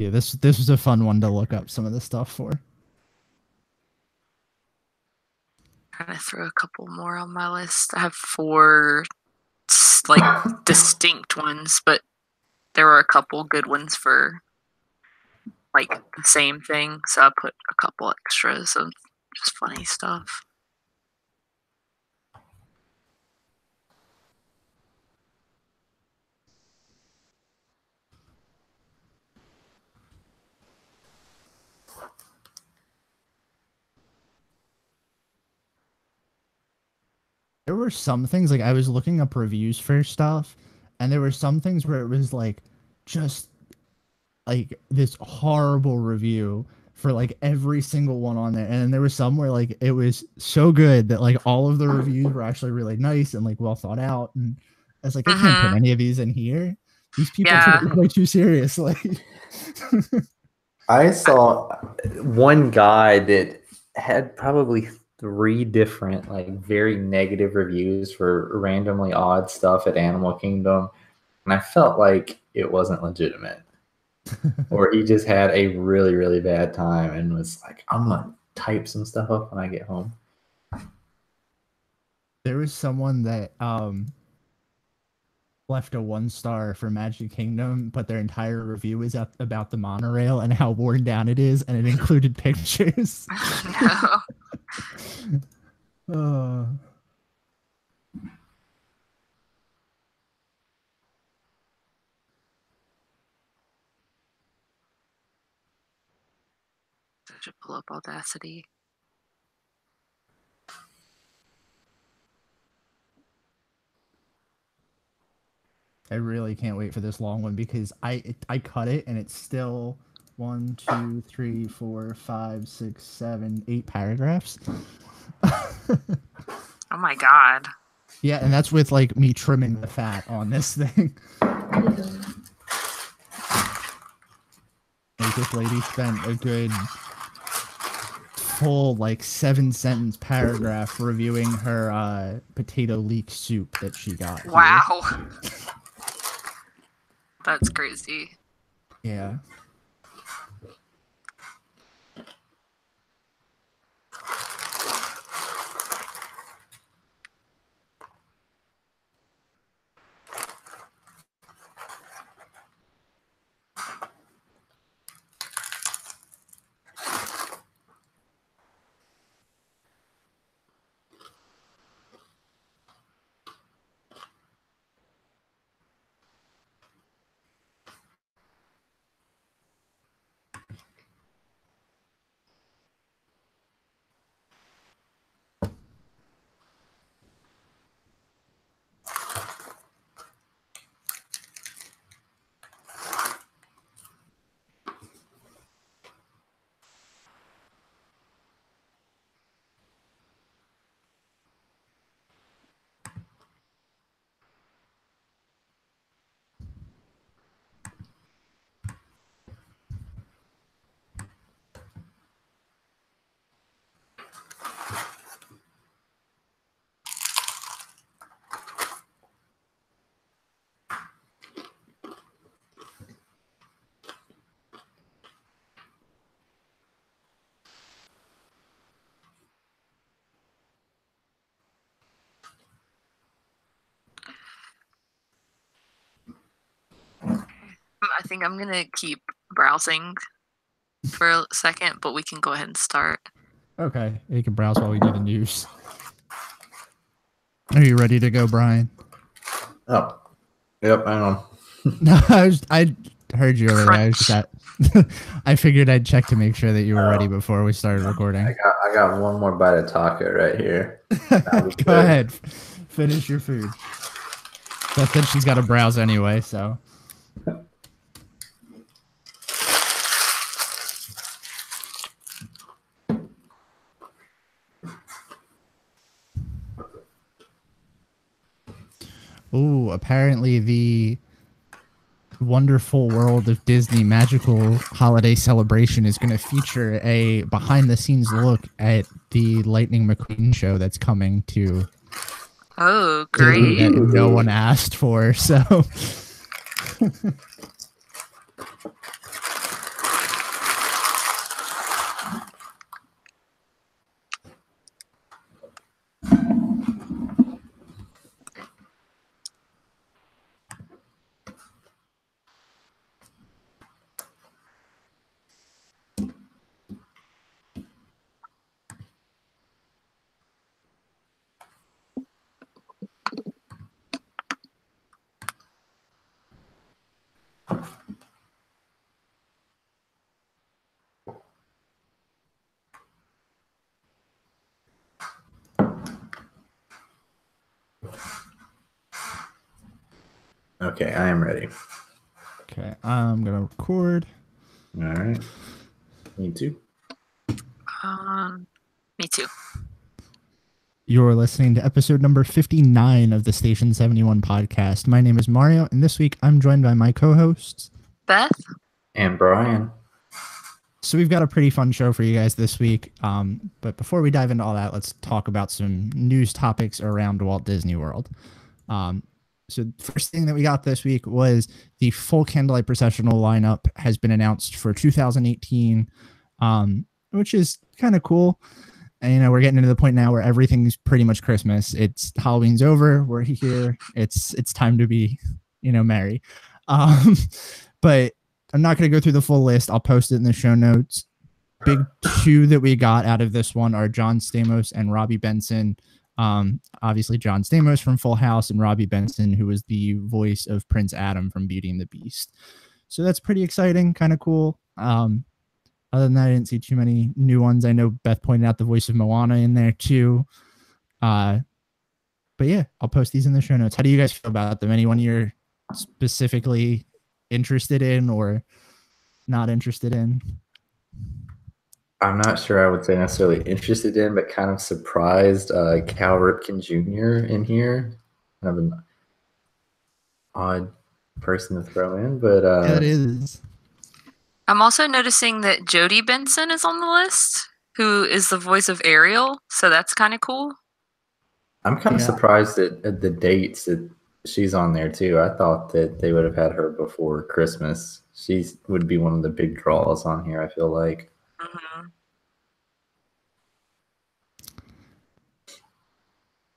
Yeah, this was a fun one to look up some of the stuff for. Trying to throw a couple more on my list. I have four like distinct ones, but there were a couple good ones for like the same thing, so I put a couple extras of just funny stuff. There were some things like I was looking up reviews for stuff, and there were some things where it was like just like this horrible review for like every single one on there, and then there was some where like it was so good that like all of the reviews were actually really nice and like well thought out, and I was like, I can't put any of these in here. These people take Yeah. it way too seriously. I saw one guy that had probably three different like very negative reviews for randomly odd stuff at Animal Kingdom, and I felt like it wasn't legitimate. Or he just had a really, really bad time and was like, I'm gonna type some stuff up when I get home. There was someone that left a 1 star for Magic Kingdom, but their entire review was about the monorail and how worn down it is, and it included pictures. No. I should pull up Audacity. I really can't wait for this long one because I cut it and it's still 1, 2, 3, 4, 5, 6, 7, 8 paragraphs. Oh my god. Yeah, and that's with like me trimming the fat on this thing. Like, this lady spent a good full like 7-sentence paragraph reviewing her potato leek soup that she got. Wow. That's crazy. Yeah. I think I'm gonna keep browsing for a second, but we can go ahead and start. Okay, you can browse while we do the news. Are you ready to go, Brian? Oh, yep, I know. No, I heard you earlier. I figured I'd check to make sure that you were ready before we started recording. I got one more bite of taco right here. Go ahead, finish your food. But then she's got to browse anyway, so. Ooh, apparently the Wonderful World of Disney Magical Holiday Celebration is going to feature a behind-the-scenes look at the Lightning McQueen show that's coming to. Oh, great! That no one asked for, so. Okay, I am ready. Okay, I'm gonna record. All right. Me too. Me too. You're listening to episode number 59 of the Station 71 podcast. My name is Mario, and this week I'm joined by my co-hosts, Beth? And Brian. So we've got a pretty fun show for you guys this week. But before we dive into all that, let's talk about some news topics around Walt Disney World. So the first thing that we got this week was the full Candlelight Processional lineup has been announced for 2018, which is kind of cool. And, you know, we're getting into the point now where everything's pretty much Christmas. It's Halloween's over. We're here. It's time to be, you know, merry. But I'm not going to go through the full list. I'll post it in the show notes. Big two that we got out of this one are John Stamos and Robbie Benson. Obviously John Stamos from Full House and Robbie Benson, who was the voice of Prince Adam from Beauty and the Beast. So that's pretty exciting, kind of cool. Other than that, I didn't see too many new ones. I know Beth pointed out the voice of Moana in there too. But yeah, I'll post these in the show notes. How do you guys feel about them? Anyone you're specifically interested in or not interested in? I'm not sure I would say necessarily interested in, but kind of surprised Cal Ripken Jr. in here. Kind of an odd person to throw in, but Yeah, it is. I'm also noticing that Jodie Benson is on the list, who is the voice of Ariel, so that's kind of cool. I'm kind of surprised at the dates that she's on there too. I thought that they would have had her before Christmas. She would be one of the big draws on here, I feel like. Mm-hmm.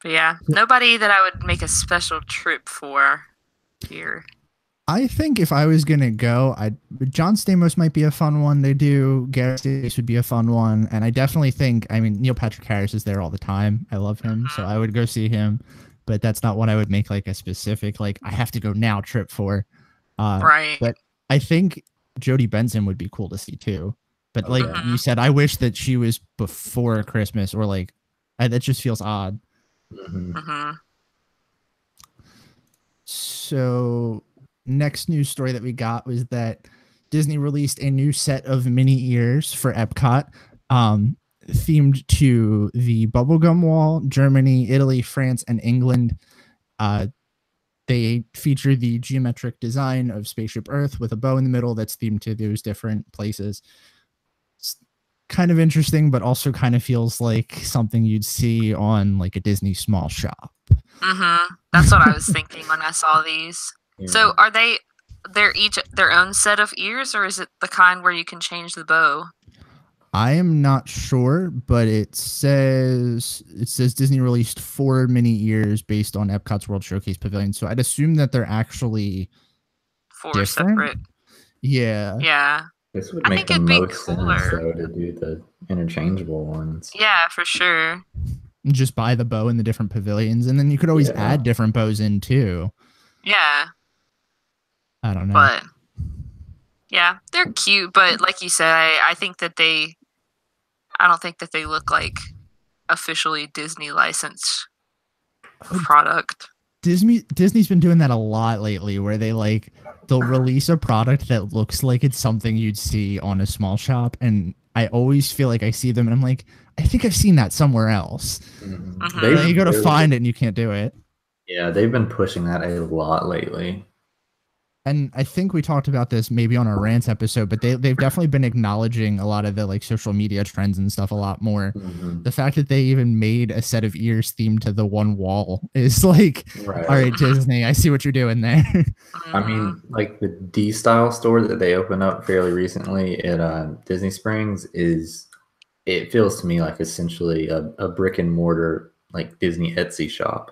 But yeah, nobody that I would make a special trip for here. I think if I was gonna go, John Stamos might be a fun one to do. Gareth Davis would be a fun one, and I definitely think. I mean, Neil Patrick Harris is there all the time. I love him, so I would go see him. But that's not what I would make like a specific like I have to go now trip for. Right. But I think Jodie Benson would be cool to see too. But like you said, I wish that she was before Christmas or like that just feels odd. Mm-hmm. So next news story that we got was that Disney released a new set of mini ears for Epcot, themed to the Bubblegum Wall, Germany, Italy, France, and England. They feature the geometric design of Spaceship Earth with a bow in the middle that's themed to those different places. It's kind of interesting, but also kind of feels like something you'd see on like a Disney small shop. Mm-hmm. That's what I was thinking when I saw these. Yeah. So they're each their own set of ears, or is it the kind where you can change the bow? I am not sure, but it says Disney released 4 mini ears based on Epcot's World Showcase Pavilion. So I'd assume that they're actually 4 different? separate. Yeah. Yeah. This would I make think the it'd be most cooler. sense though to do the interchangeable ones. Yeah, for sure. Just buy the bow in the different pavilions, and then you could always add different bows in too. Yeah. I don't know. But yeah, they're cute, but like you said, I think that I don't think that they look like officially Disney licensed product. Disney's been doing that a lot lately, where they'll release a product that looks like it's something you'd see on a small shop, and I always feel like I see them and I'm like, I think I've seen that somewhere else. Mm-hmm. Mhm. Then you go to find it and you can't do it. Yeah, they've been pushing that a lot lately. And I think we talked about this maybe on our rants episode, but they've definitely been acknowledging a lot of the like social media trends and stuff a lot more. Mm-hmm. The fact that they even made a set of ears themed to the one wall is like, Right. all right, Disney, I see what you're doing there. I mean, like the D Style store that they opened up fairly recently at Disney Springs it feels to me like essentially a brick and mortar like Disney Etsy shop.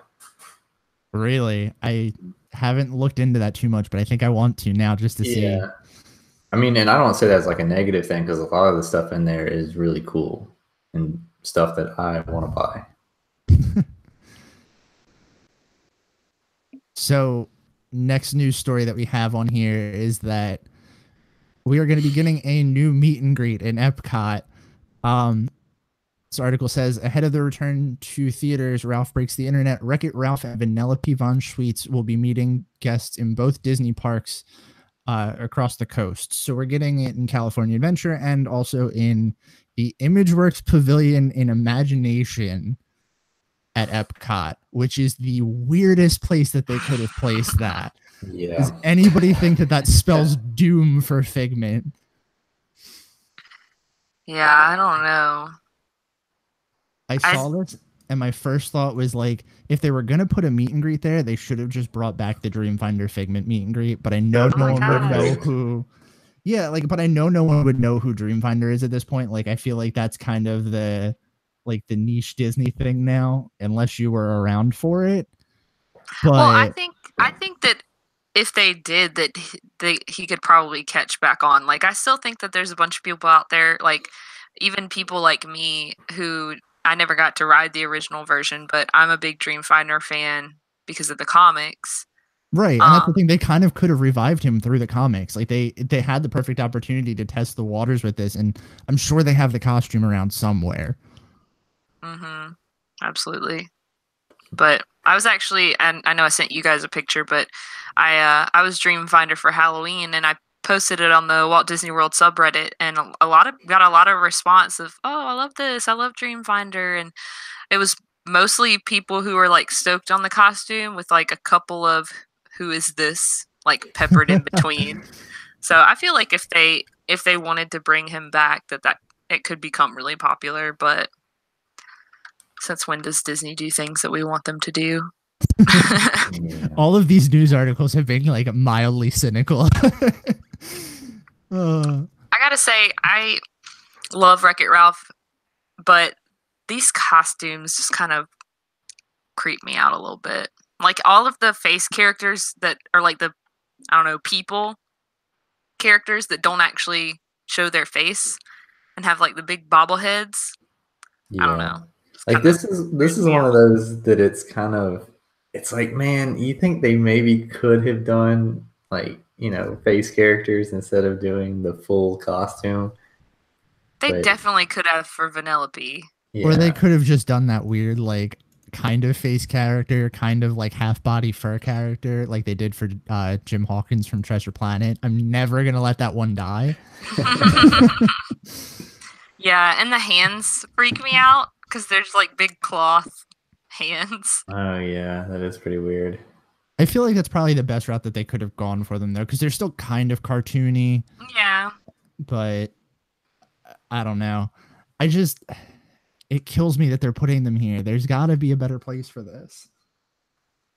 Really? I haven't looked into that too much, but I think I want to now just to see. I mean, and I don't say that's like a negative thing because a lot of the stuff in there is really cool and stuff that I want to buy. So next news story that we have on here is that we are going to be getting a new meet and greet in Epcot. This article says, ahead of the return to theaters, Ralph Breaks the Internet, Wreck-It Ralph and Vanellope Von Schweetz will be meeting guests in both Disney parks across the coast. So we're getting it in California Adventure and also in the ImageWorks Pavilion in Imagination at Epcot, which is the weirdest place that they could have placed that. Yeah. Does anybody think that that spells doom for Figment? Yeah, I don't know. I saw this, and my first thought was like, if they were gonna put a meet and greet there, they should have just brought back the Dreamfinder Figment meet and greet. But I know no one would know who. Yeah, like, but I know no one would know who Dreamfinder is at this point. Like, I feel like that's kind of the niche Disney thing now, unless you were around for it. But well, I think that if they did, that he could probably catch back on. Like, I still think that there's a bunch of people out there, like even people like me, who I never got to ride the original version, but I'm a big Dreamfinder fan because of the comics. Right, and that's the thing. They kind of could have revived him through the comics. Like they had the perfect opportunity to test the waters with this, and I'm sure they have the costume around somewhere. Mm-hmm. Absolutely. But I was actually, and I know I sent you guys a picture, but I was Dreamfinder for Halloween, and I posted it on the Walt Disney World subreddit, and got a lot of response of, "Oh, I love this! I love Dreamfinder," and it was mostly people who were like stoked on the costume, with like a couple of "Who is this?" like peppered in between. So I feel like if they wanted to bring him back, that it could become really popular, but since when does Disney do things that we want them to do? Yeah. All of these news articles have been like mildly cynical. I gotta say, I love Wreck-It Ralph, but these costumes just kind of creep me out a little bit. Like all of the face characters that are like the, I don't know, people characters that don't actually show their face and have like the big bobbleheads. Yeah. I don't know. Like this is one of those that it's like, man, you think they maybe could have done like, face characters instead of doing the full costume. They definitely could have for Vanellope. Yeah. Or they could have just done that weird, like, kind of face character, kind of like half body fur character, like they did for Jim Hawkins from Treasure Planet. I'm never gonna let that one die. Yeah, and the hands freak me out because there's like big cloth hands. Oh yeah, that is pretty weird. I feel like that's probably the best route that they could have gone for them though, because they're still kind of cartoony. Yeah. But I don't know. It kills me that they're putting them here. There's got to be a better place for this.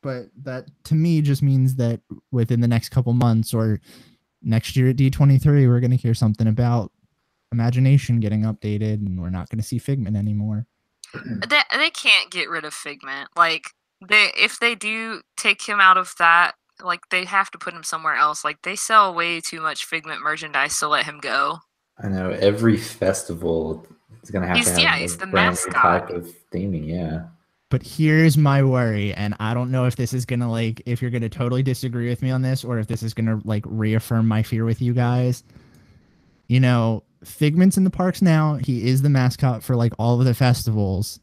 But that to me just means that within the next couple months or next year at D23, we're going to hear something about Imagination getting updated, and we're not going to see Figment anymore. They can't get rid of Figment. Like if they do take him out of that, like they have to put him somewhere else. Like they sell way too much Figment merchandise to let him go. I know every festival is going to have he's the brand mascot. new type of theming. Yeah. But here's my worry, and I don't know if this is going to if you're going to totally disagree with me on this, or if this is going to reaffirm my fear with you guys. Figment's in the parks now. He is the mascot for all of the festivals,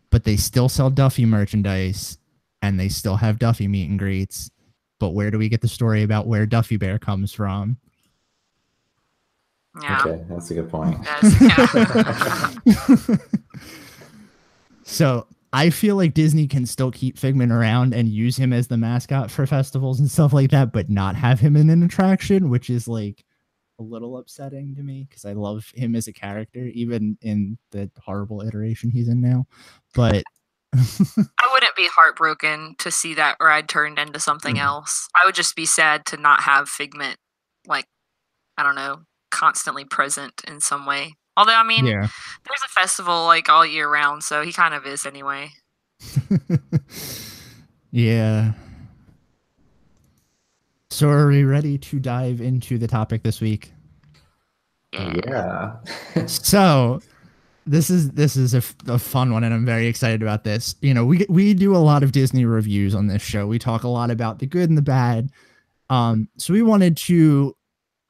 but they still sell Duffy merchandise and they still have Duffy meet and greets. But where do we get the story about where Duffy Bear comes from? Yeah. Okay, that's a good point. Yeah. So I feel like Disney can still keep Figment around and use him as the mascot for festivals and stuff like that, but not have him in an attraction, which is a little upsetting to me because I love him as a character, even in the horrible iteration he's in now. But I wouldn't be heartbroken to see that ride turned into something else. I would just be sad to not have Figment, I don't know, constantly present in some way. Although, I mean, there's a festival all year round, so he kind of is anyway. Yeah. So are we ready to dive into the topic this week? Yeah. So This is a fun one, and I'm very excited about this. You know, we do a lot of Disney reviews on this show. We talk a lot about the good and the bad. So we wanted to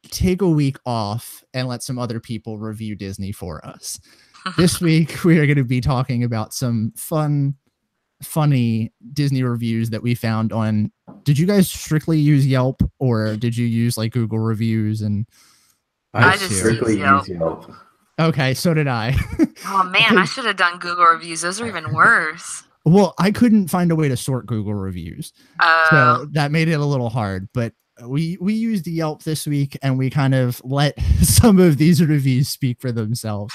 take a week off and let some other people review Disney for us. This week we are going to be talking about some funny Disney reviews that we found on. Did you guys strictly use Yelp, or did you use like Google reviews? And I just strictly use use Yelp. okay, so did I. Oh man, I should have done Google reviews. Those are even worse. Well, I couldn't find a way to sort Google reviews, so that made it a little hard. But we used Yelp this week, and we kind of let some of these reviews speak for themselves.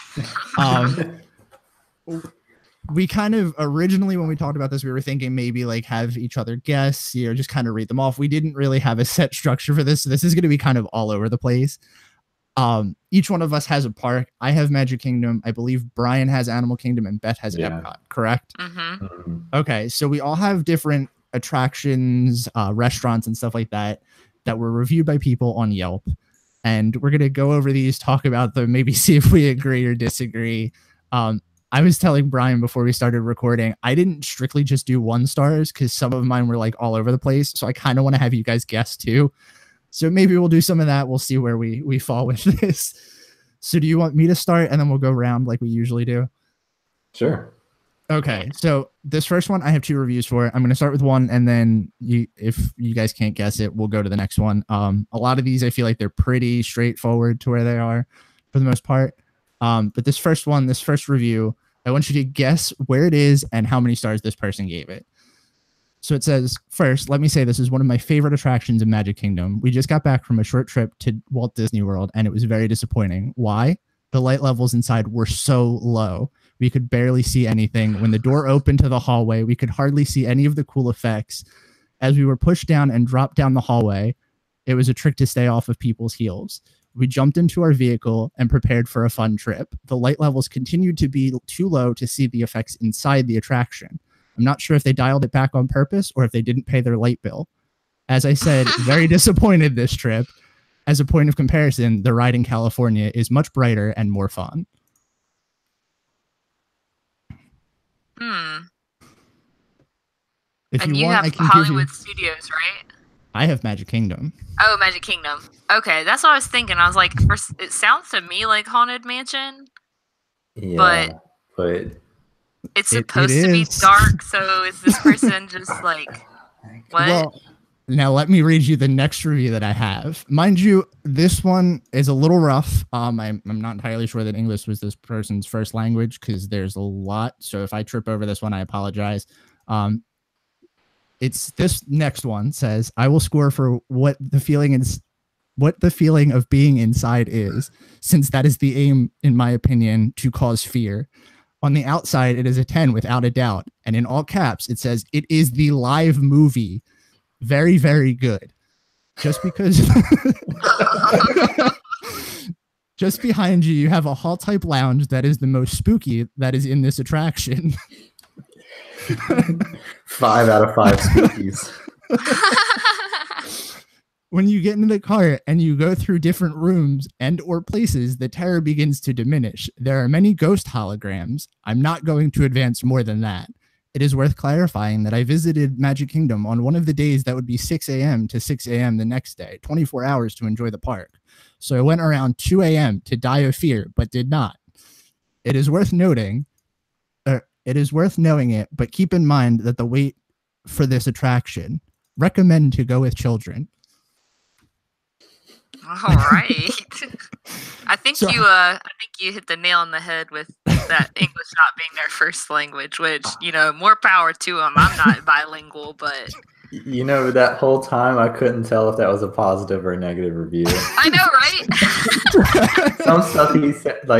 We kind of originally, when we talked about this, we were thinking maybe like have each other guess, you know, just kind of read them off. We didn't really have a set structure for this, so this is going to be kind of all over the place. Each one of us has a park. I have Magic Kingdom. I believe Brian has Animal Kingdom, and Beth has Epcot, correct? Mm-hmm. Okay, so we all have different attractions, restaurants, and stuff like that were reviewed by people on Yelp. And we're going to go over these, talk about them, maybe see if we agree or disagree. I was telling Brian before we started recording, I didn't strictly just do 1 stars because some of mine were like all over the place. So I kind of want to have you guys guess too. So maybe we'll do some of that. We'll see where we fall with this. So do you want me to start and then we'll go around like we usually do? Sure. Okay. So this first one I have 2 reviews for. I'm going to start with one, and then if you guys can't guess it, we'll go to the next one. A lot of these I feel like they're pretty straightforward to where they are for the most part. But this first review, I want you to guess where it is and how many stars this person gave it. So it says, first, let me say this is one of my favorite attractions in Magic Kingdom. We just got back from a short trip to Walt Disney World, and it was very disappointing. Why? The light levels inside were so low. We could barely see anything. When the door opened to the hallway, we could hardly see any of the cool effects. As we were pushed down and dropped down the hallway, it was a trick to stay off of people's heels. We jumped into our vehicle and prepared for a fun trip. The light levels continued to be too low to see the effects inside the attraction. I'm not sure if they dialed it back on purpose or if they didn't pay their light bill. As I said, very disappointed this trip. As a point of comparison, the ride in California is much brighter and more fun. If and you want, have I can Hollywood give Studios, right? I have Magic Kingdom. Oh, Magic Kingdom. Okay, that's what I was thinking. I was like, first, it sounds to me like Haunted Mansion. Yeah, but it's supposed to be dark, so is this person just like, what? Well, now let me read you the next review that I have. Mind you, this one is a little rough. I'm not entirely sure that English was this person's first language because there's a lot. So if I trip over this one, I apologize. It's this next one says, I will score for what the feeling of being inside is, since that is the aim, in my opinion, to cause fear. On the outside, it is a 10 without a doubt. And in all caps, it says, it is the live movie. Very, very good. Just because just behind you, you have a hall type lounge that is the most spooky that is in this attraction. 5 out of 5 spookies. When you get into the car and you go through different rooms and or places, the terror begins to diminish. There are many ghost holograms. I'm not going to advance more than that. It is worth clarifying that I visited Magic Kingdom on one of the days that would be 6 a.m. to 6 a.m. the next day, 24 hours to enjoy the park. So I went around 2 a.m. to die of fear, but did not. It is worth knowing it, but keep in mind that the wait for this attraction. Recommend to go with children. All right. I think you hit the nail on the head with that English not being their first language, which, more power to them. I'm not bilingual, but that whole time I couldn't tell if that was a positive or a negative review. I know, right? Some stuff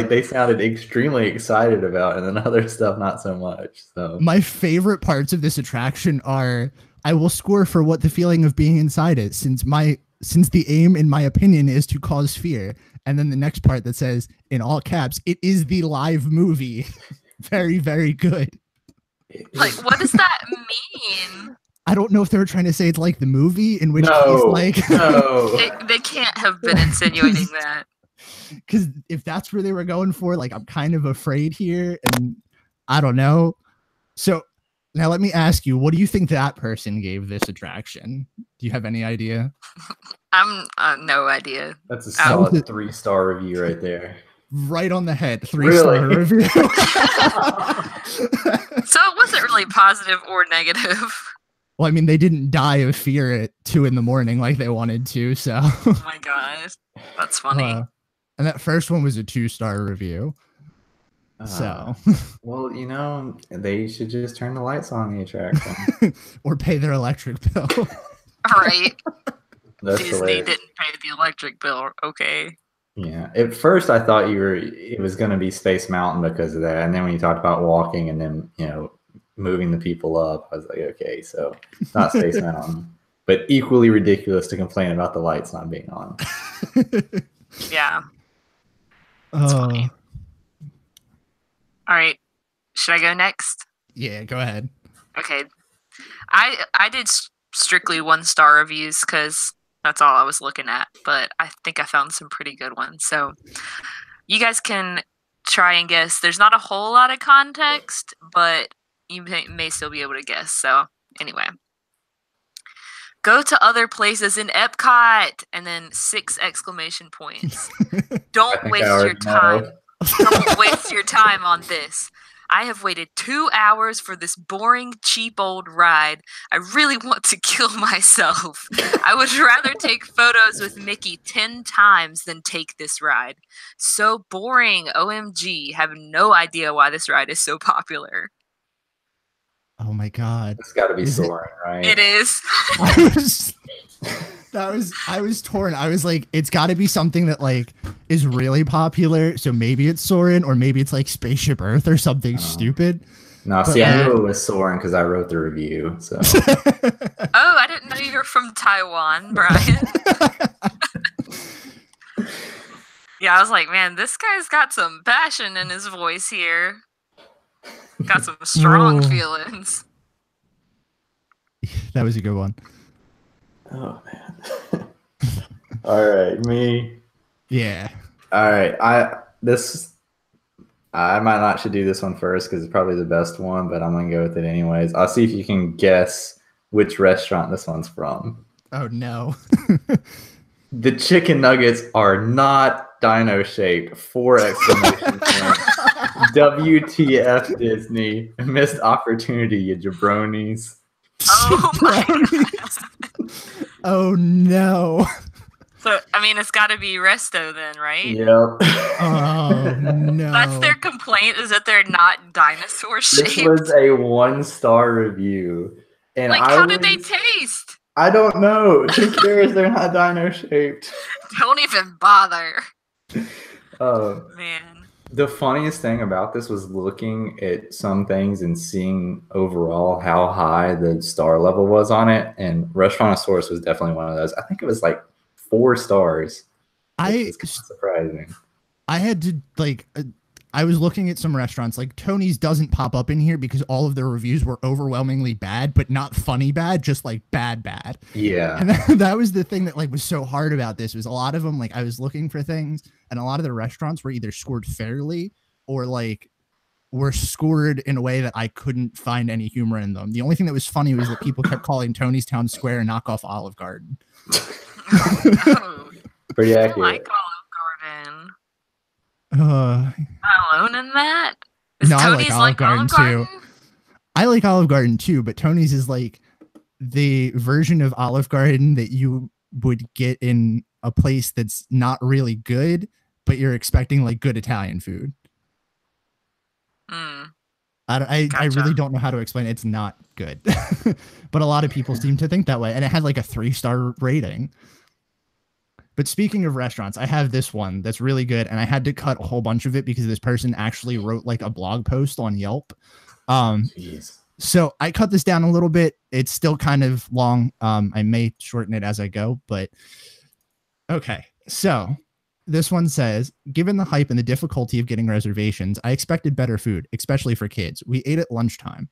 they sounded extremely excited about, and then other stuff not so much. So my favorite parts of this attraction are, I will score for what the feeling of being inside is, since the aim, in my opinion, is to cause fear. And then the next part that says, in all caps, it is the live movie. Very, very good. Like, what does that mean? I don't know if they were trying to say it's like the movie, in which case, like... No. They can't have been insinuating that. Because if that's where they were going for, like, I'm kind of afraid here, and I don't know. So now let me ask you, what do you think that person gave this attraction? Do you have any idea? I'm no idea. That's a Ow. solid 3-star review right there. Right on the head. 3-star review. So it wasn't really positive or negative. Well, I mean, they didn't die of fear at 2 a.m. like they wanted to, so. Oh my gosh. That's funny. And that first one was a 2-star review. So. Well, they should just turn the lights on the attraction. Or pay their electric bill. Right. That's Disney hilarious. didn't pay the electric bill. Okay. Yeah. At first, I thought it was going to be Space Mountain because of that. And then when you talked about walking and then, moving the people up, I was like, okay, so it's not Space Mountain. But equally ridiculous to complain about the lights not being on. Yeah. That's funny. All right. Should I go next? Yeah, go ahead. Okay. I did strictly 1-star reviews because that's all I was looking at, but I think I found some pretty good ones. So you guys can try and guess. There's not a whole lot of context, but you may still be able to guess. So anyway. Go to other places in Epcot, and then 6 exclamation points. Don't waste your time. Don't waste your time on this. I have waited 2 hours for this boring, cheap old ride. I really want to kill myself. I would rather take photos with Mickey 10 times than take this ride. So boring, OMG. Have no idea why this ride is so popular. Oh my God. It's got to be Soarin', right? It is. I was torn. I was like, it's got to be something that like is really popular. So maybe it's Soarin', or maybe it's like Spaceship Earth or something stupid. No, see, I knew it was Soarin' because I wrote the review. So. Oh, I didn't know you were from Taiwan, Brian. Yeah, I was like, man, this guy's got some passion in his voice here. Got some strong feelings. That was a good one. Oh man. All right, me. Yeah. All right, I might not should do this one first because it's probably the best one, but I'm gonna go with it anyways. I'll see if you can guess which restaurant this one's from. Oh no. The chicken nuggets are not dino shaped. 4 exclamation points. WTF Disney. Missed opportunity, you jabronis. Oh my God. Oh no. So, I mean, it's got to be Resto then, right? Yep. Oh no. That's their complaint, is that they're not dinosaur shaped. This was a 1-star review. And like, how did they taste? I don't know. Who cares? They're not dino shaped. Don't even bother. Man. The funniest thing about this was looking at some things and seeing overall how high the star level was on it. And Restaurantosaurus was definitely one of those. I think it was like 4 stars. It's kind of surprising. I had to I was looking at some restaurants, like Tony's doesn't pop up in here because all of the reviews were overwhelmingly bad, but not funny bad, just like bad. Yeah. And that was the thing that like was so hard about this, was a lot of them, like I was looking for things and a lot of the restaurants were either scored fairly or like were scored in a way that I couldn't find any humor in them. The only thing that was funny was that people kept calling Tony's Town Square a knockoff Olive Garden. Oh, Pretty I accurate. like Olive Garden. Not Alone in that? No, I like Olive Garden too. I like Olive Garden too, but Tony's is like the version of Olive Garden that you would get in a place that's not really good, but you're expecting like good Italian food. I really don't know how to explain it. It's not good, but a lot of people seem to think that way, and it had like a 3-star rating. But speaking of restaurants, I have this one that's really good, and I had to cut a whole bunch of it because this person actually wrote like a blog post on Yelp. So I cut this down a little bit. It's still kind of long. I may shorten it as I go, but okay. So this one says, given the hype and the difficulty of getting reservations, I expected better food, especially for kids. We ate at lunchtime.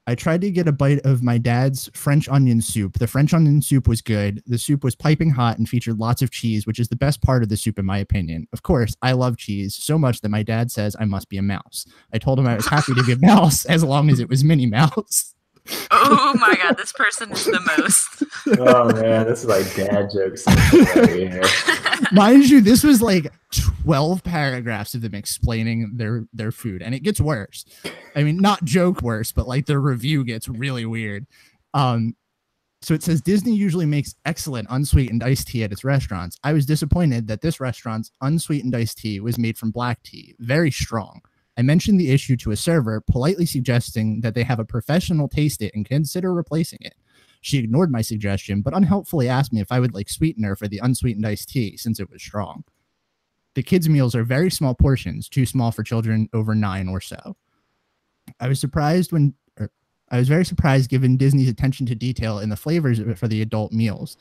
I tried to get a bite of my dad's French onion soup. The French onion soup was good. The soup was piping hot and featured lots of cheese, which is the best part of the soup in my opinion. Of course, I love cheese so much that my dad says I must be a mouse. I told him I was happy to be a mouse as long as it was Minnie Mouse. Oh my god, this person is the most. Oh man, this is like dad jokes right here. Mind you, this was like 12 paragraphs of them explaining their food, and it gets worse. I mean, not joke worse, but like the review gets really weird. So it says Disney usually makes excellent unsweetened iced tea at its restaurants. I was disappointed that this restaurant's unsweetened iced tea was made from black tea, very strong. I mentioned the issue to a server, politely suggesting that they have a professional taste it and consider replacing it. She ignored my suggestion, but unhelpfully asked me if I would like sweetener for the unsweetened iced tea since it was strong. The kids' meals are very small portions, too small for children over 9 or so. I was very surprised given Disney's attention to detail in the flavors for the adult meals,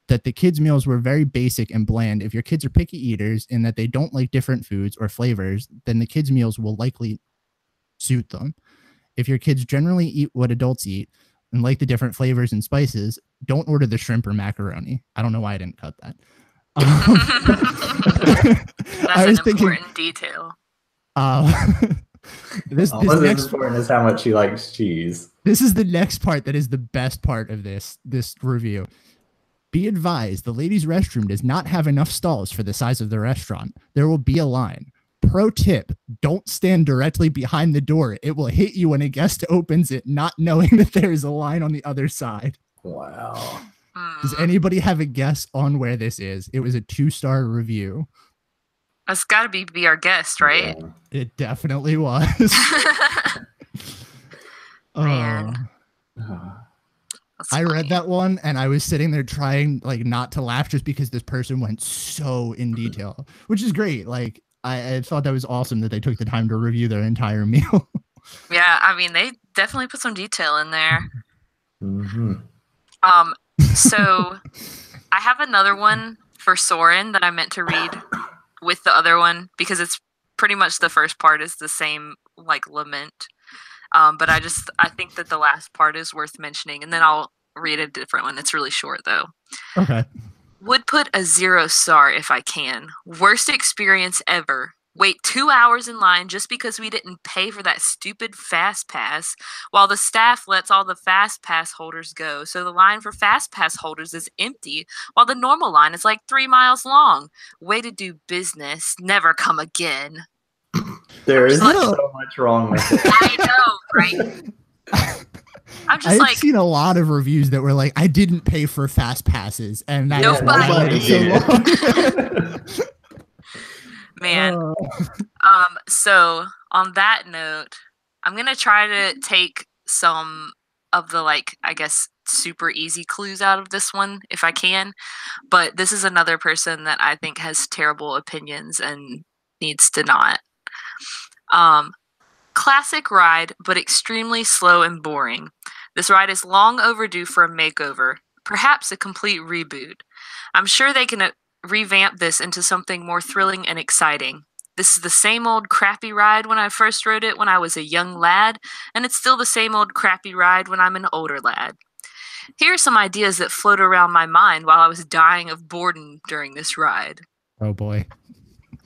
that the kids' meals were very basic and bland. If your kids are picky eaters and that they don't like different foods or flavors, then the kids' meals will likely suit them. If your kids generally eat what adults eat and like the different flavors and spices, don't order the shrimp or macaroni. I don't know why I didn't cut that. That's an important detail. This next important is how much she likes cheese. This is the next part that is the best part of this review. Be advised, the ladies' restroom does not have enough stalls for the size of the restaurant. There will be a line. Pro tip, don't stand directly behind the door. It will hit you when a guest opens it, not knowing that there is a line on the other side. Wow. Does anybody have a guess on where this is? It was a 2-star review. That's got to be our guest, right? Yeah. It definitely was. Man. I read that one and I was sitting there trying like not to laugh just because this person went so in detail, which is great. Like I thought that was awesome that they took the time to review their entire meal. Yeah, I mean they definitely put some detail in there. Mm-hmm. So I have another one for Soren that I meant to read with the other one because it's pretty much the first part is the same like lament. But I think that the last part is worth mentioning, and then I'll read a different one. It's really short though. Okay. Would put a 0-star if I can. Worst experience ever. Wait 2 hours in line just because we didn't pay for that stupid Fast Pass, while the staff lets all the Fast Pass holders go. So the line for Fast Pass holders is empty, while the normal line is like 3 miles long. Way to do business. Never come again. There is so much wrong with it. I know, right? I've seen a lot of reviews that were like, I didn't pay for Fast Passes, and that nobody is so long. Man. So on that note, I'm gonna try to take some of the like, I guess, super easy clues out of this one if I can. But this is another person that I think has terrible opinions and needs to not. Classic ride, but extremely slow and boring. This ride is long overdue for a makeover, perhaps a complete reboot. I'm sure they can revamp this into something more thrilling and exciting. This is the same old crappy ride when I first rode it when I was a young lad, and it's still the same old crappy ride when I'm an older lad. Here are some ideas that float around my mind while I was dying of boredom during this ride. Oh boy.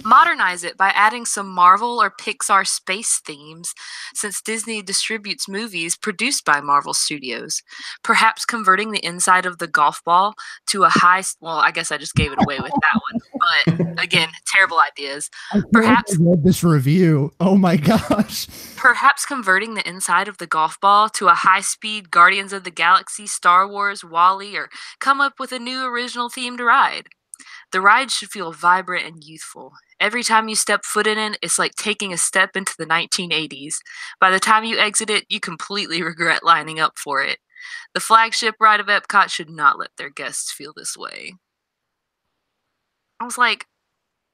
Modernize it by adding some Marvel or Pixar space themes, since Disney distributes movies produced by Marvel Studios. Perhaps converting the inside of the golf ball to a high... Well, I guess I just gave it away with that one. But, again, terrible ideas. Perhaps... I read this review. Oh my gosh. Perhaps converting the inside of the golf ball to a high-speed Guardians of the Galaxy, Star Wars, WALL-E, or come up with a new original themed ride. The ride should feel vibrant and youthful. Every time you step foot in it, it's like taking a step into the 1980s. By the time you exit it, you completely regret lining up for it. The flagship ride of Epcot should not let their guests feel this way. I was like,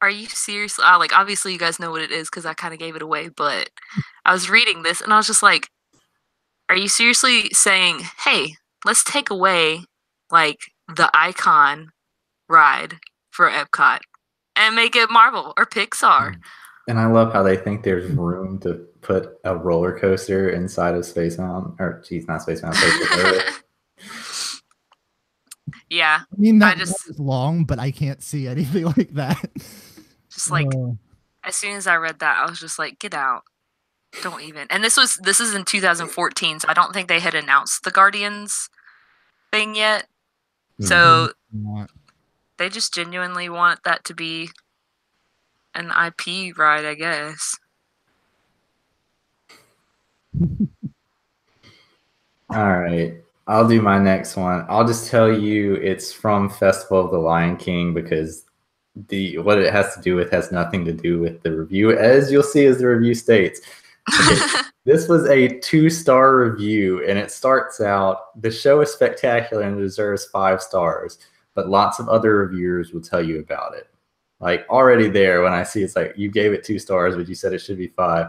are you serious? Like, obviously you guys know what it is because I kind of gave it away, but I was reading this and I was just like, are you seriously saying, hey, let's take away, like, the icon ride for Epcot and make it Marvel or Pixar? And I love how they think there's room to put a roller coaster inside of Space Mountain, or geez, not Space Mountain, Space Earth. Yeah, I mean, I that just is long, but I can't see anything like that. just like Oh. as soon as I read that, I was just like, get out. Don't even. And this is in 2014, so I don't think they had announced the Guardians thing yet. So they just genuinely want that to be an IP ride, I guess. All right. I'll do my next one. I'll just tell you it's from Festival of the Lion King because what it has to do with has nothing to do with the review, as you'll see as the review states. Okay. This was a 2-star review, and it starts out, the show is spectacular and deserves 5 stars, but lots of other reviewers will tell you about it. Like already there, when I see it's like, you gave it 2 stars, but you said it should be 5.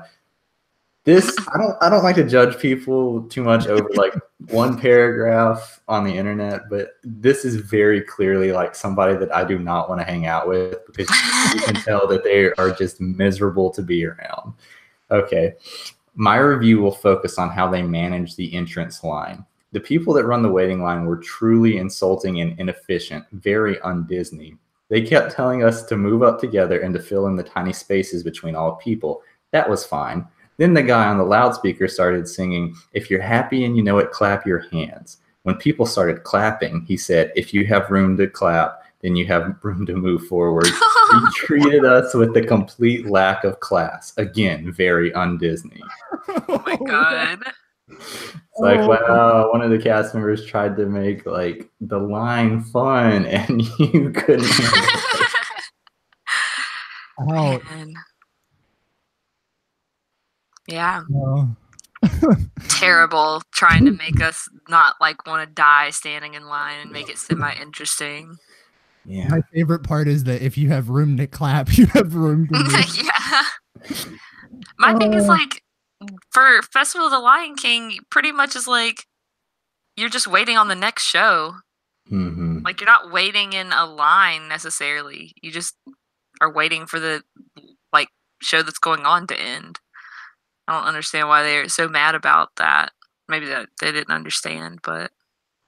This, I don't like to judge people too much over like one paragraph on the internet, but this is very clearly like somebody that I do not want to hang out with because you can tell that they are just miserable to be around. Okay. My review will focus on how they manage the entrance line. The people that run the waiting line were truly insulting and inefficient, very un-Disney. They kept telling us to move up together and to fill in the tiny spaces between all people. That was fine. Then the guy on the loudspeaker started singing, "If you're happy and you know it, clap your hands." When people started clapping, he said, "If you have room to clap, then you have room to move forward." He treated us with a complete lack of class. Again, very un-Disney. Oh my god. It's like, wow, one of the cast members tried to make like the line fun and you couldn't handle it. Oh. Man. Yeah. Oh. Terrible trying to make us not like want to die standing in line and make it semi-interesting. Yeah. My favorite part is that if you have room to clap, you have room to move. Yeah. My thing is like for Festival of the Lion King, pretty much is like you're just waiting on the next show. Mm-hmm. Like you're not waiting in a line necessarily. You just are waiting for the like show that's going on to end. I don't understand why they're so mad about that. Maybe that they didn't understand, but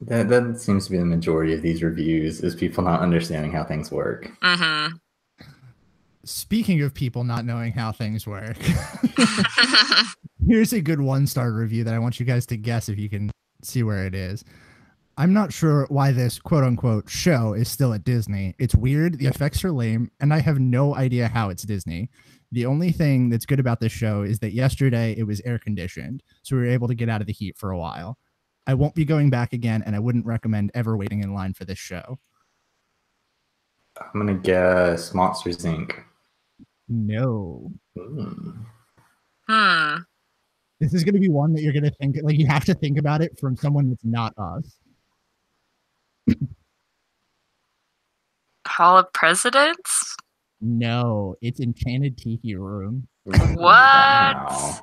That seems to be the majority of these reviews is people not understanding how things work. Mm-hmm. Speaking of people not knowing how things work, here's a good 1-star review that I want you guys to guess if you can see where it is. I'm not sure why this quote-unquote show is still at Disney. It's weird, the effects are lame, and I have no idea how it's Disney. The only thing that's good about this show is that yesterday it was air-conditioned, so we were able to get out of the heat for a while. I won't be going back again, and I wouldn't recommend ever waiting in line for this show. I'm going to guess Monsters, Inc. No. Hmm. This is going to be one that you're going to think, like, you have to think about it from someone that's not us. Hall of Presidents? No, it's Enchanted Tiki Room. What? Wow.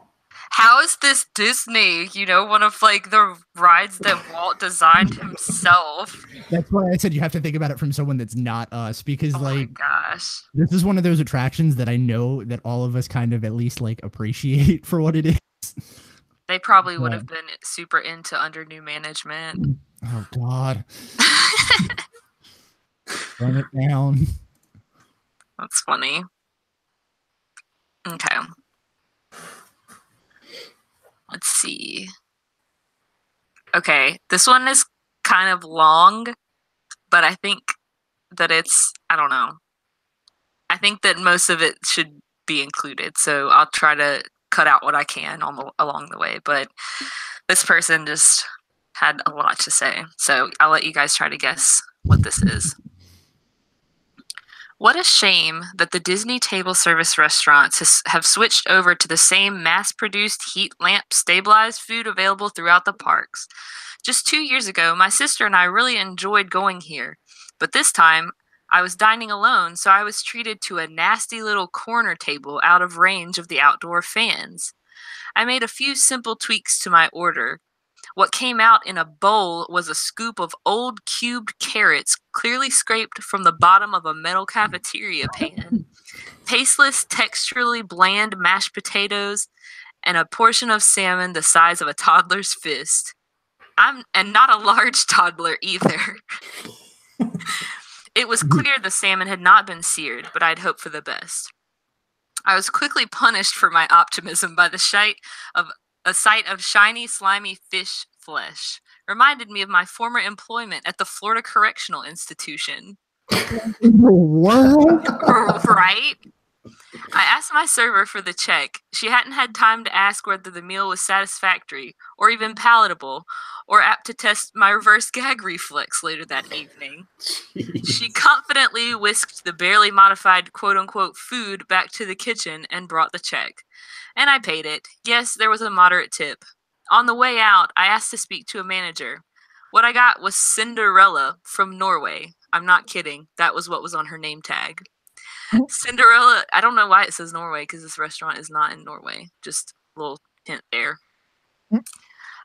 How is this Disney? You know, one of like the rides that Walt designed himself. That's why I said you have to think about it from someone that's not us, because Oh like, my gosh. this is one of those attractions that I know that all of us kind of at least like appreciate for what it is. They probably would have been super into under new management. Oh God. Burn it down. That's funny. Okay. Let's see. Okay, this one is kind of long, but I think that I don't know. I think that most of it should be included, so I'll try to cut out what I can along the way, but this person just had a lot to say, so I'll let you guys try to guess what this is. What a shame that the Disney table service restaurants have switched over to the same mass-produced heat lamp stabilized food available throughout the parks. Just 2 years ago, my sister and I really enjoyed going here, but this time I was dining alone, so I was treated to a nasty little corner table out of range of the outdoor fans. I made a few simple tweaks to my order. What came out in a bowl was a scoop of old cubed carrots clearly scraped from the bottom of a metal cafeteria pan. tasteless, texturally bland mashed potatoes, and a portion of salmon the size of a toddler's fist. And not a large toddler either. It was clear the salmon had not been seared, but I'd hoped for the best. I was quickly punished for my optimism by the sight of shiny, slimy fish flesh. Reminded me of my former employment at the Florida Correctional Institution. What? Right? I asked my server for the check. She hadn't had time to ask whether the meal was satisfactory, or even palatable, or apt to test my reverse gag reflex later that evening. Jeez. She confidently whisked the barely modified quote-unquote food back to the kitchen and brought the check. And I paid it. Yes, there was a moderate tip. On the way out, I asked to speak to a manager. What I got was Cinderella from Norway. I'm not kidding. That was what was on her name tag. Cinderella, I don't know why it says Norway, because this restaurant is not in Norway. Just a little hint there.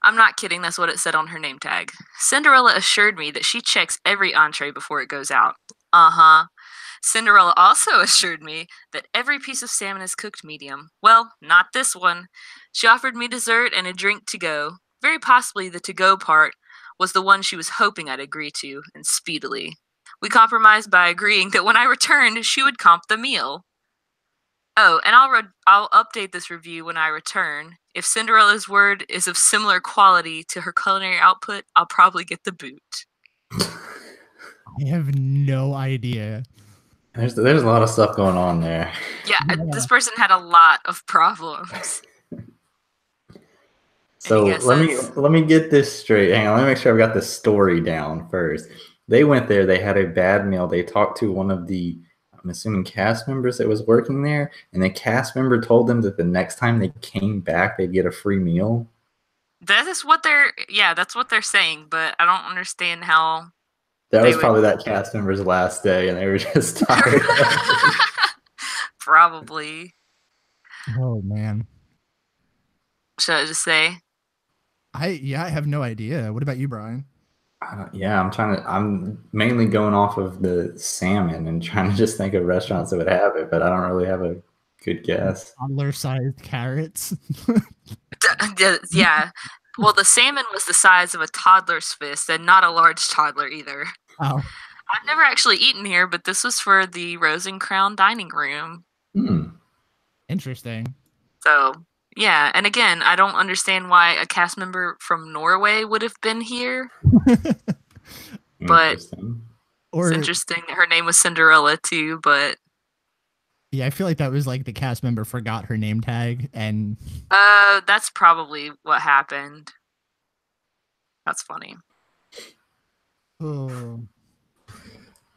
I'm not kidding. That's what it said on her name tag. Cinderella assured me that she checks every entree before it goes out. Cinderella also assured me that every piece of salmon is cooked medium. Well, not this one. She offered me dessert and a drink to go. Very possibly the to-go part was the one she was hoping I'd agree to, and speedily. We compromised by agreeing that when I returned, she would comp the meal. Oh, and I'll update this review when I return. If Cinderella's word is of similar quality to her culinary output, I'll probably get the boot. I have no idea. There's a lot of stuff going on there. Yeah, this person had a lot of problems. So let me get this straight. Hang on, let me make sure I've got the story down first. They went there, they had a bad meal. They talked to one of the, I'm assuming, cast members that was working there, and the cast member told them that the next time they came back, they'd get a free meal. That's what they're saying, but I don't understand how. That was probably that cast member's last day, and they were just tired. Probably. Oh man. Should I just say? I have no idea. What about you, Brian? I'm mainly going off of the salmon and trying to just think of restaurants that would have it, but I don't really have a good guess. Toddler-sized carrots. Yeah. Well, the salmon was the size of a toddler's fist, and not a large toddler either. Oh. I've never actually eaten here, but this was for the Rose and Crown dining room. Interesting. So, yeah. And again, I don't understand why a cast member from Norway would have been here. But it's interesting that her name was Cinderella too, but yeah, I feel like that was like the cast member forgot her name tag, and that's probably what happened. That's funny. Oh.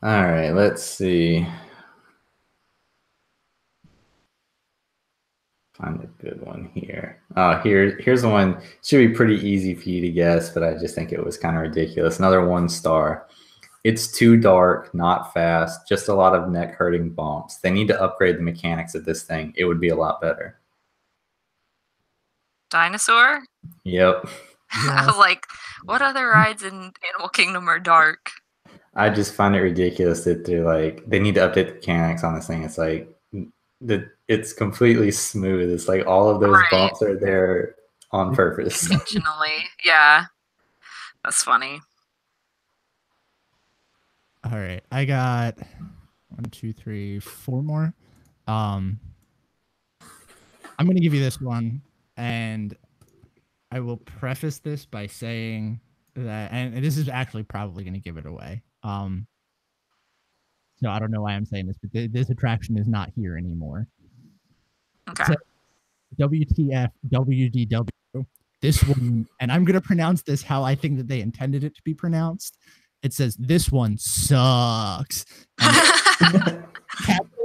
All right, let's see. Find a good one here. Here's the one. Should be pretty easy for you to guess, but I just think it was kind of ridiculous. Another 1 star. It's too dark, not fast, just a lot of neck-hurting bumps. They need to upgrade the mechanics of this thing. It would be a lot better. Dinosaur? Yep. I was like, what other rides in Animal Kingdom are dark? I just find it ridiculous that they need to update the mechanics on this thing. It's like it's completely smooth. It's like all of those bumps are there on purpose. Intentionally. Yeah. That's funny. All right. I got 1, 2, 3, 4 more. I'm going to give you this one, and I will preface this by saying that, and this is actually probably going to give it away. So I don't know why I'm saying this, but this attraction is not here anymore. Okay. So, WTF WDW. This one, and I'm going to pronounce this how I think that they intended it to be pronounced. It says, this one sucks. Capital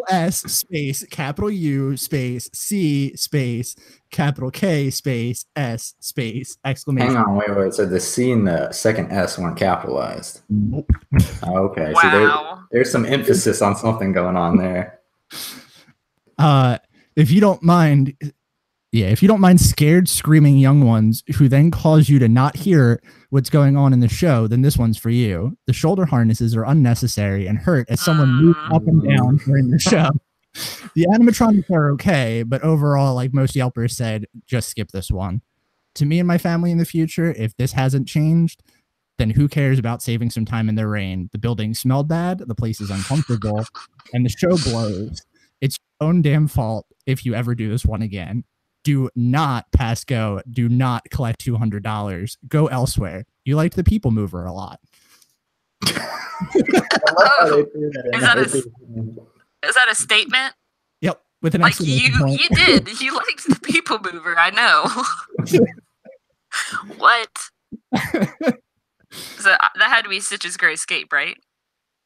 S space, capital U space, C space, capital K space, S space, exclamation. Hang on, wait. So the C and the second S weren't capitalized. Nope. Okay. Wow. So there's some emphasis on something going on there. If you don't mind, scared, screaming young ones who then cause you to not hear what's going on in the show, then this one's for you. The shoulder harnesses are unnecessary and hurt as someone moves up and down during the show. The animatronics are okay, but overall, like most Yelpers said, just skip this one. To me and my family in the future, if this hasn't changed, then who cares about saving some time in the rain? The building smelled bad, the place is uncomfortable, and the show blows. It's your own damn fault if you ever do this one again. Do not pass go. Do not collect $200. Go elsewhere. You liked the People Mover a lot. Oh, is that a statement? Yep, with an Like exclamation point. you did. You liked the People Mover. I know. What? So that had to be Stitch's Great Escape, right?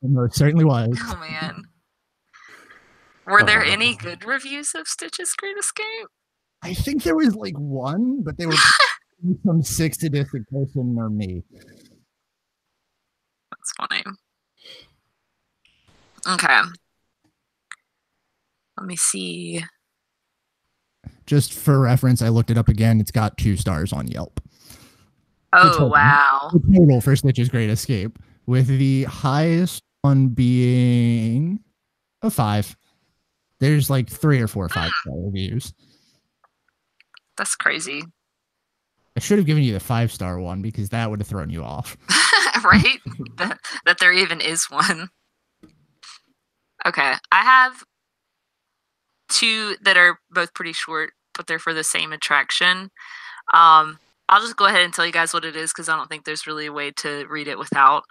It most certainly was. Oh man. Were there any good reviews of Stitch's Great Escape? I think there was like one, but they were some 6 sadistic person or me. That's funny. Okay. Let me see. Just for reference, I looked it up again. It's got 2 stars on Yelp. Oh, wow. The total for Stitch's Great Escape, with the highest one being a 5. There's like 3 or 4 5-star reviews. That's crazy. I should have given you the 5-star one because that would have thrown you off. Right? that there even is one. Okay. I have 2 that are both pretty short, but they're for the same attraction. I'll just go ahead and tell you guys what it is because I don't think there's really a way to read it without.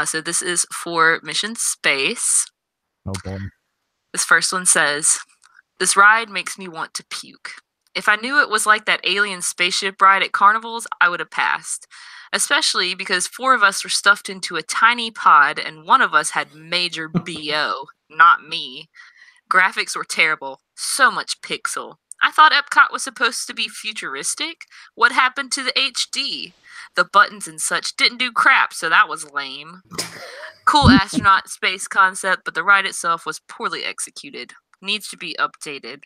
So this is for Mission Space. Oh boy. This first one says, "This ride makes me want to puke. If I knew it was like that alien spaceship ride at carnivals, I would have passed. Especially because 4 of us were stuffed into a tiny pod and one of us had major BO, not me. Graphics were terrible. So much pixel. I thought Epcot was supposed to be futuristic. What happened to the HD? The buttons and such didn't do crap, so that was lame. Cool astronaut space concept, but the ride itself was poorly executed. Needs to be updated."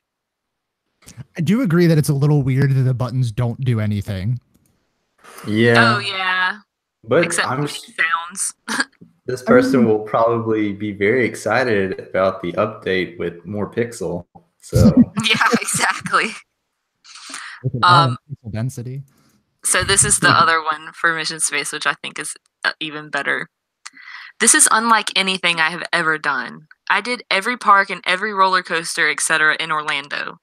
I do agree that it's a little weird that the buttons don't do anything. Yeah. Oh, yeah. But Except I'm for sounds. this person will probably be very excited about the update with more pixel. So Yeah, exactly. With an pixel density. So this is the other one for Mission Space, which I think is even better. "This is unlike anything I have ever done. I did every park and every roller coaster, etc. in Orlando.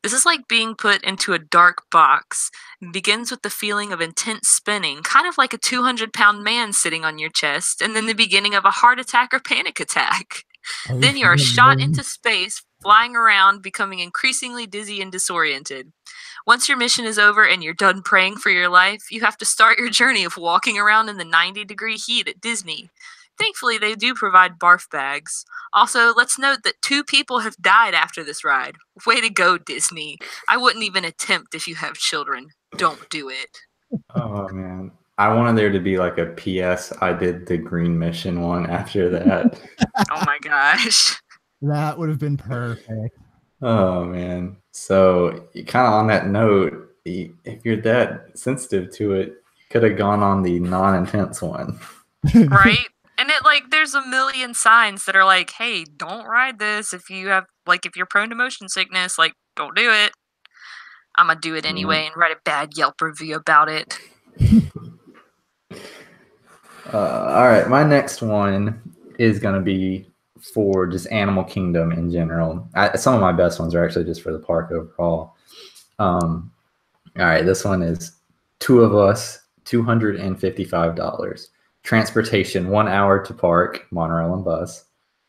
This is like being put into a dark box. It begins with the feeling of intense spinning, kind of like a 200-pound man sitting on your chest, and then the beginning of a heart attack or panic attack. Then you are shot into space, flying around, becoming increasingly dizzy and disoriented. Once your mission is over and you're done praying for your life, you have to start your journey of walking around in the 90-degree heat at Disney. Thankfully, they do provide barf bags. Also, let's note that 2 people have died after this ride. Way to go, Disney. I wouldn't even attempt if you have children. Don't do it." oh man. I wanted there to be like a PS I did the green mission one after that. Oh my gosh. That would have been perfect. Oh man. So kind of on that note, if you're that sensitive to it, you could have gone on the non-intense one. Right? And it there's a million signs that are like, hey, don't ride this if you have if you're prone to motion sickness, don't do it. I'm gonna do it anyway and write a bad Yelp review about it. All right, my next one is gonna be for just Animal Kingdom in general. Some of my best ones are actually just for the park overall. All right, this one is 2 of us, $255. Transportation, 1 hour to park, monorail and bus.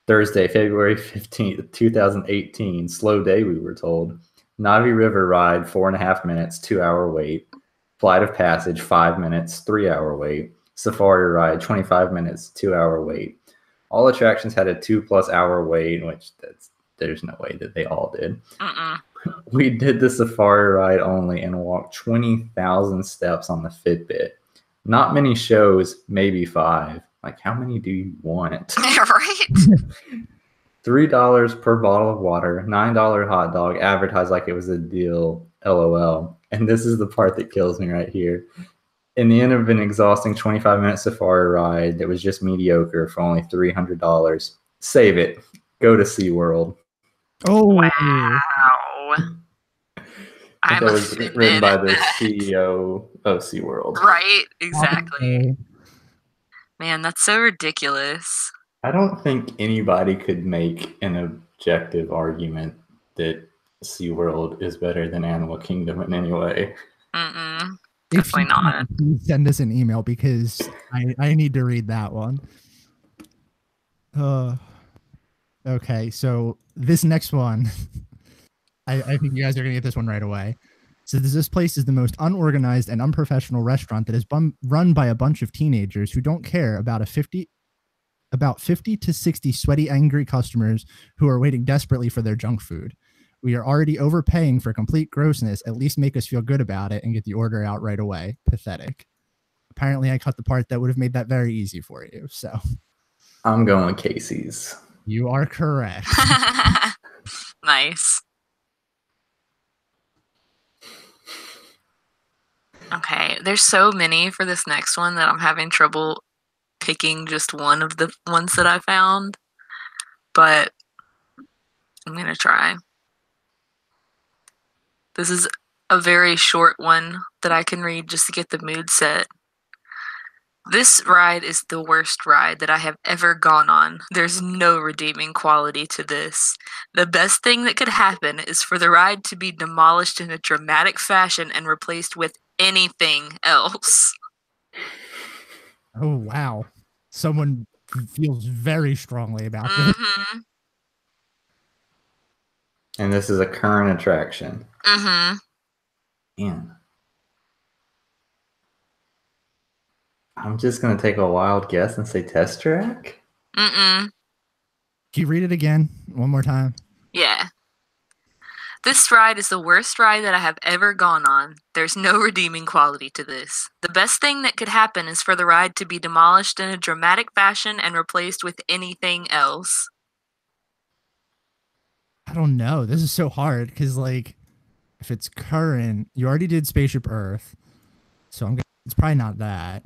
Thursday, February 15th, 2018. Slow day, we were told. Navi River ride, 4.5 minutes, 2-hour wait. Flight of Passage, 5 minutes, 3-hour wait. Safari ride, 25 minutes, 2-hour wait. All attractions had a 2+ hour wait, which there's no way that they all did. We did the Safari ride only and walked 20,000 steps on the Fitbit. Not many shows, maybe 5. How many do you want? Right? $3 per bottle of water, $9 hot dog, advertised like it was a deal, LOL. And this is the part that kills me right here. In the end of an exhausting 25-minute safari ride that was just mediocre for only $300, save it. Go to SeaWorld. Oh, Wow. I I'm think that was offended written by at the that. CEO of SeaWorld. Right? Exactly. okay. Man, that's so ridiculous. I don't think anybody could make an objective argument that SeaWorld is better than Animal Kingdom in any way. Mm-mm. If Definitely you not. can, please send us an email because I need to read that one. Okay, so this next one, I think you guys are gonna get this one right away. So this place is the most unorganized and unprofessional restaurant that is run by a bunch of teenagers who don't care about about 50 to 60 sweaty, angry customers who are waiting desperately for their junk food. We are already overpaying for complete grossness. At least make us feel good about it and get the order out right away. Pathetic. Apparently, I cut the part that would have made that very easy for you. So I'm going Casey's. you are correct. Nice. Okay, there's so many for this next one that I'm having trouble picking just one of the ones that I found, but I'm gonna try. This is a very short one that I can read just to get the mood set. This ride is the worst ride that I have ever gone on. There's no redeeming quality to this. The best thing that could happen is for the ride to be demolished in a dramatic fashion and replaced with anything else. Oh, wow. Someone feels very strongly about this. Mm-hmm. And this is a current attraction. Mm-hmm. Man. I'm just going to take a wild guess and say Test Track. Mm-mm. Can you read it again one more time? Yeah. This ride is the worst ride that I have ever gone on. There's no redeeming quality to this. The best thing that could happen is for the ride to be demolished in a dramatic fashion and replaced with anything else. I don't know. This is so hard because, like, if it's current, you already did Spaceship Earth, so it's probably not that.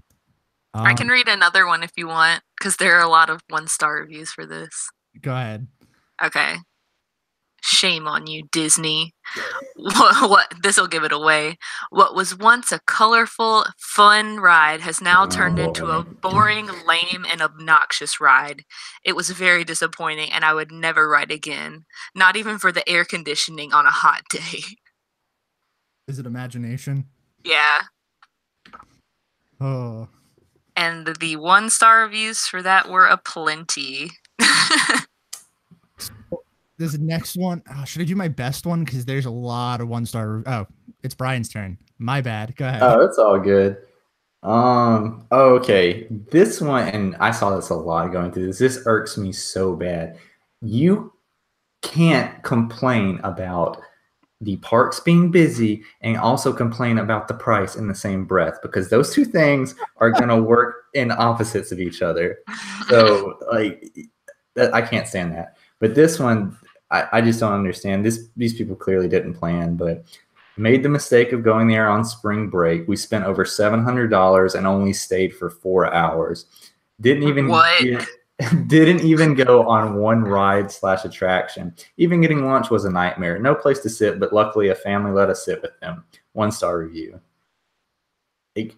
I can read another one if you want, because there are a lot of 1-star reviews for this. Go ahead. Okay. Shame on you, Disney. What? This'll give it away. What was once a colorful, fun ride has now turned into a boring, lame, and obnoxious ride. It was very disappointing, and I would never ride again. Not even for the air conditioning on a hot day. Is it Imagination? Yeah. Oh. And the 1-star reviews for that were aplenty. This next one, should I do my best one? Because there's a lot of 1-star. Oh, it's Brian's turn. My bad. Go ahead. Oh, it's all good. Okay. This one, and I saw this a lot going through this. This irks me so bad. You can't complain about the parks being busy and also complain about the price in the same breath, because those two things are going to work in opposites of each other. So, like, I can't stand that. But this one, I just don't understand. These people clearly didn't plan, but made the mistake of going there on spring break. We spent over $700 and only stayed for 4 hours. Didn't even go on one ride/attraction. Even getting lunch was a nightmare. No place to sit, but luckily a family let us sit with them. 1-star review.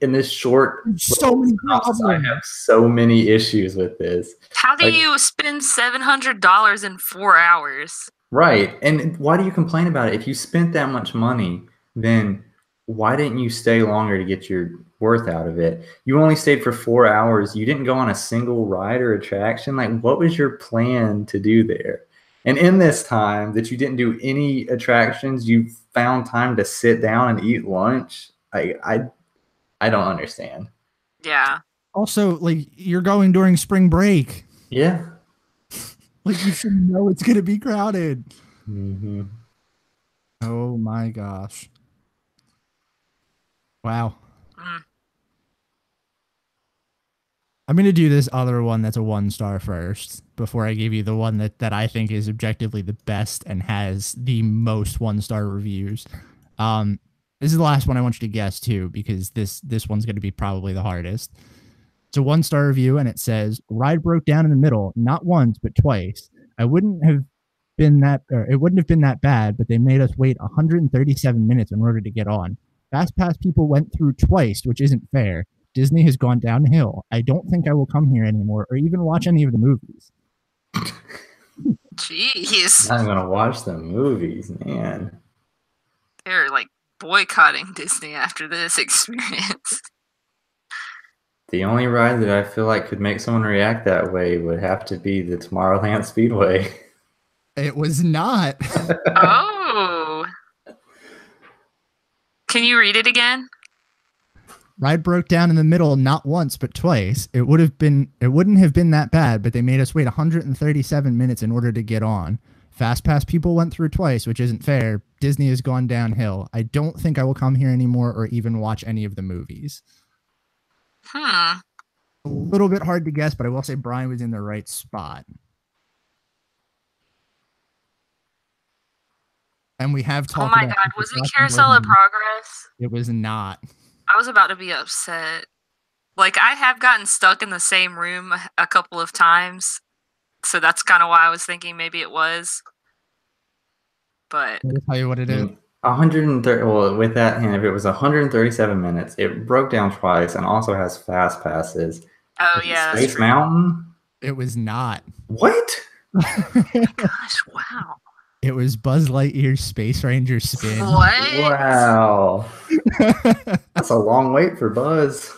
In this short, so many problems. I have so many issues with this. How do you spend $700 in 4 hours? Right. And why do you complain about it? If you spent that much money, then why didn't you stay longer to get your worth out of it? You only stayed for 4 hours. You didn't go on a single ride or attraction. Like, what was your plan to do there? And in this time that you didn't do any attractions, you found time to sit down and eat lunch. I don't understand. Yeah. Also, like, you're going during spring break. Yeah. Like, you should know it's gonna be crowded. Mm-hmm. Oh my gosh. Wow. Mm. I'm gonna do this other one that's a 1-star first before I give you the one that I think is objectively the best and has the most 1-star reviews. This is the last one I want you to guess too, because this one's gonna be probably the hardest. It's a 1-star review and it says, "Ride broke down in the middle, not once but twice. I wouldn't have been that, or it wouldn't have been that bad, but they made us wait 137 minutes in order to get on. Fast Pass people went through twice, which isn't fair. Disney has gone downhill. I don't think I will come here anymore or even watch any of the movies. Jeez. I'm gonna watch the movies, man. They're like boycotting Disney after this experience. The only ride that I feel like could make someone react that way would have to be the Tomorrowland Speedway. It was not. Oh. Can you read it again? Ride broke down in the middle not once but twice. It wouldn't have been that bad, but they made us wait 137 minutes in order to get on. Fast Pass people went through twice, which isn't fair. Disney has gone downhill. I don't think I will come here anymore or even watch any of the movies. A little bit hard to guess, but I will say Brian was in the right spot. And we have talked Oh my about god, was it Carousel of Progress? It was not. I was about to be upset. Like, I have gotten stuck in the same room a couple of times, so that's kind of why I was thinking maybe it was. But I'll tell you what it is. 130. Well, with that hand, if it was 137 minutes, it broke down twice and also has fast passes. oh yeah, that's Space true. Mountain. It was not. What? Gosh, wow. It was Buzz Lightyear's Space Ranger spin. What? Wow. That's a long wait for Buzz.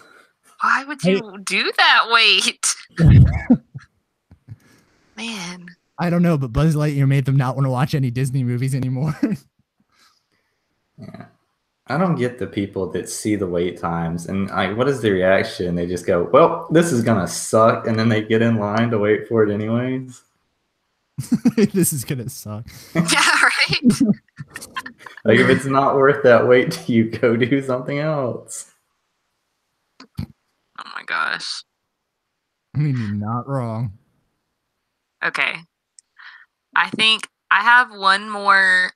Why would you do that? Wait. Man. I don't know, but Buzz Lightyear made them not want to watch any Disney movies anymore. Yeah. I don't get the people that see the wait times and like, what is the reaction? They just go, well, this is gonna suck, and then they get in line to wait for it anyways. This is gonna suck. Yeah, right? Like, if it's not worth that wait, you go do something else. Oh my gosh. I mean, you're not wrong. Okay. I think I have one more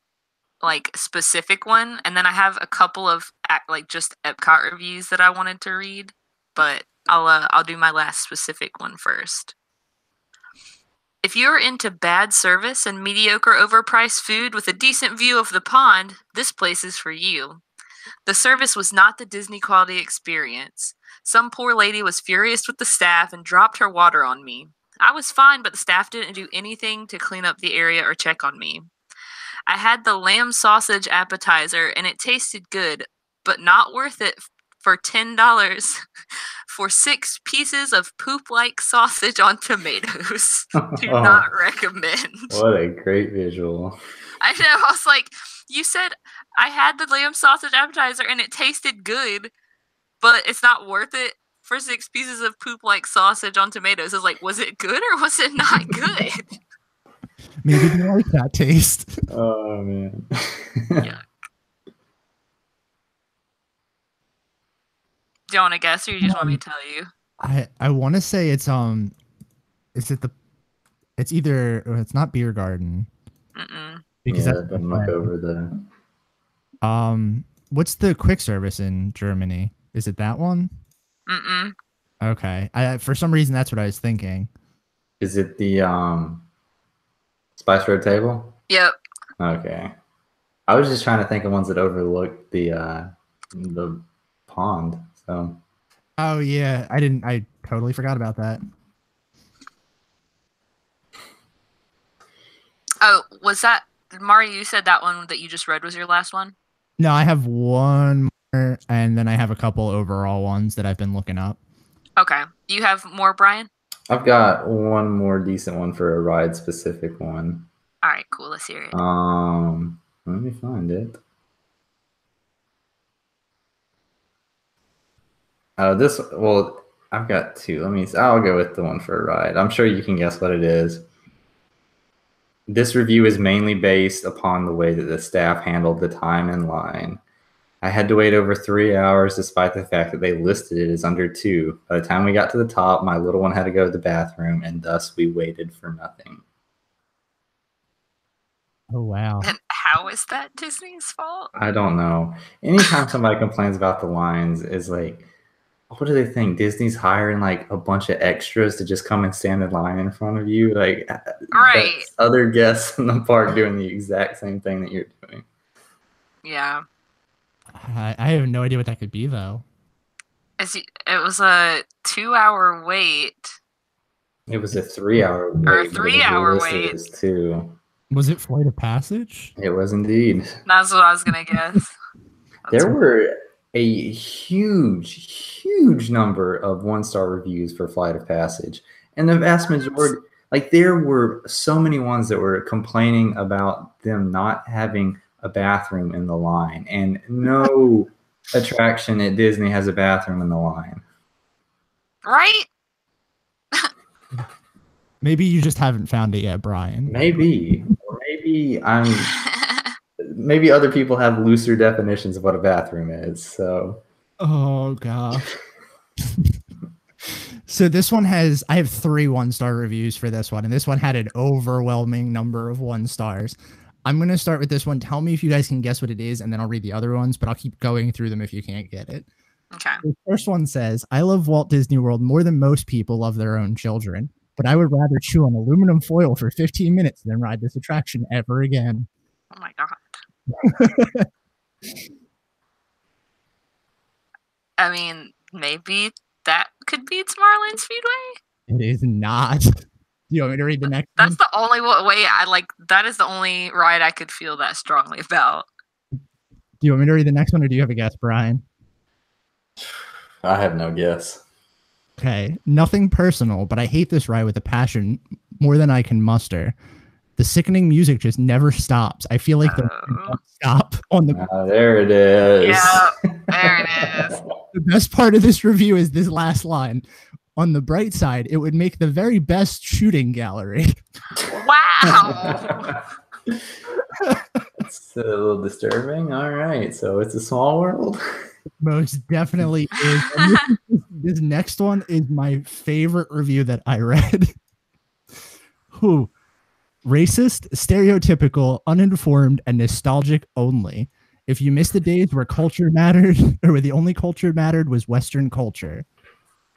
like specific one, and then I have a couple of like just Epcot reviews that I wanted to read, but I'll do my last specific one first. If you're into bad service and mediocre overpriced food with a decent view of the pond, this place is for you. The service was not the Disney quality experience. Some poor lady was furious with the staff and dropped her water on me. I was fine, but the staff didn't do anything to clean up the area or check on me. I had the lamb sausage appetizer, and it tasted good, but not worth it for $10 for 6 pieces of poop-like sausage on tomatoes. Do not recommend. What a great visual. I know. I was like, you said I had the lamb sausage appetizer, and it tasted good, but it's not worth it for 6 pieces of poop-like sausage on tomatoes. I was like, was it good or was it not good? Maybe they like that taste. Oh man. Yeah. Do you want to guess, or you just want me to tell you? I want to say it's it's either it's not Beer Garden because Yeah, that's been look over the. what's the quick service in Germany? Is it that one? Okay. For some reason that's what I was thinking. Is it the Spice Road table? Yep. Okay. I was just trying to think of ones that overlook the pond. So. Oh yeah, I totally forgot about that. Oh, was that Mario? You said that one that you just read was your last one? No, I have one more, and then I have a couple overall ones that I've been looking up. Okay. You have more, Brian? I've got one more decent one for a ride specific one. All right, cool. Let's hear it. Let me find it. I've got two. I'll go with the one for a ride. I'm sure you can guess what it is. This review is mainly based upon the way that the staff handled the time in line. I had to wait over 3 hours despite the fact that they listed it as under 2. By the time we got to the top, my little one had to go to the bathroom, and thus we waited for nothing. Oh wow. And how is that Disney's fault? I don't know. Anytime somebody complains about the lines, is like, what do they think? Disney's hiring like a bunch of extras to just come and stand in line in front of you? Like, Right. that's other guests in the park doing the exact same thing that you're doing. Yeah. I have no idea what that could be though. It was a 2-hour wait. It was a 3-hour wait. Or a but it was 3-hour listed wait. as 2. Was it Flight of Passage? It was indeed. That's what I was gonna guess. There were a huge number of 1-star reviews for Flight of Passage. And the vast majority, like there were so many ones that were complaining about them not having a bathroom in the line. And no attraction at Disney has a bathroom in the line. Right? Maybe you just haven't found it yet, Brian. Maybe. Or maybe other people have looser definitions of what a bathroom is. So Oh gosh. So this one I have 3 1-star reviews for this one, and this one had an overwhelming number of 1 stars. I'm gonna start with this one. Tell me if you guys can guess what it is, and then I'll read the other ones, but I'll keep going through them if you can't get it. Okay. The first one says, I love Walt Disney World more than most people love their own children, but I would rather chew on aluminum foil for 15 minutes than ride this attraction ever again. Oh my god. I mean, maybe that could be Tomorrowland Speedway. It is not. Do you want me to read the next one? That's the only way I like. That is the only ride I could feel that strongly about. Do you want me to read the next one, or do you have a guess, Brian? I have no guess. Okay, nothing personal, but I hate this ride with a passion more than I can muster. The sickening music just never stops. I feel like the don't stop on the. There it is. Yeah, there it is. The best part of this review is this last line. On the bright side, it would make the very best shooting gallery. Wow. It's a little disturbing. All right, so it's a small world. Most definitely is. And this next one is my favorite review that I read. Who? Racist, stereotypical, uninformed, and nostalgic only. If you miss the days where culture mattered, or where the only culture mattered was Western culture.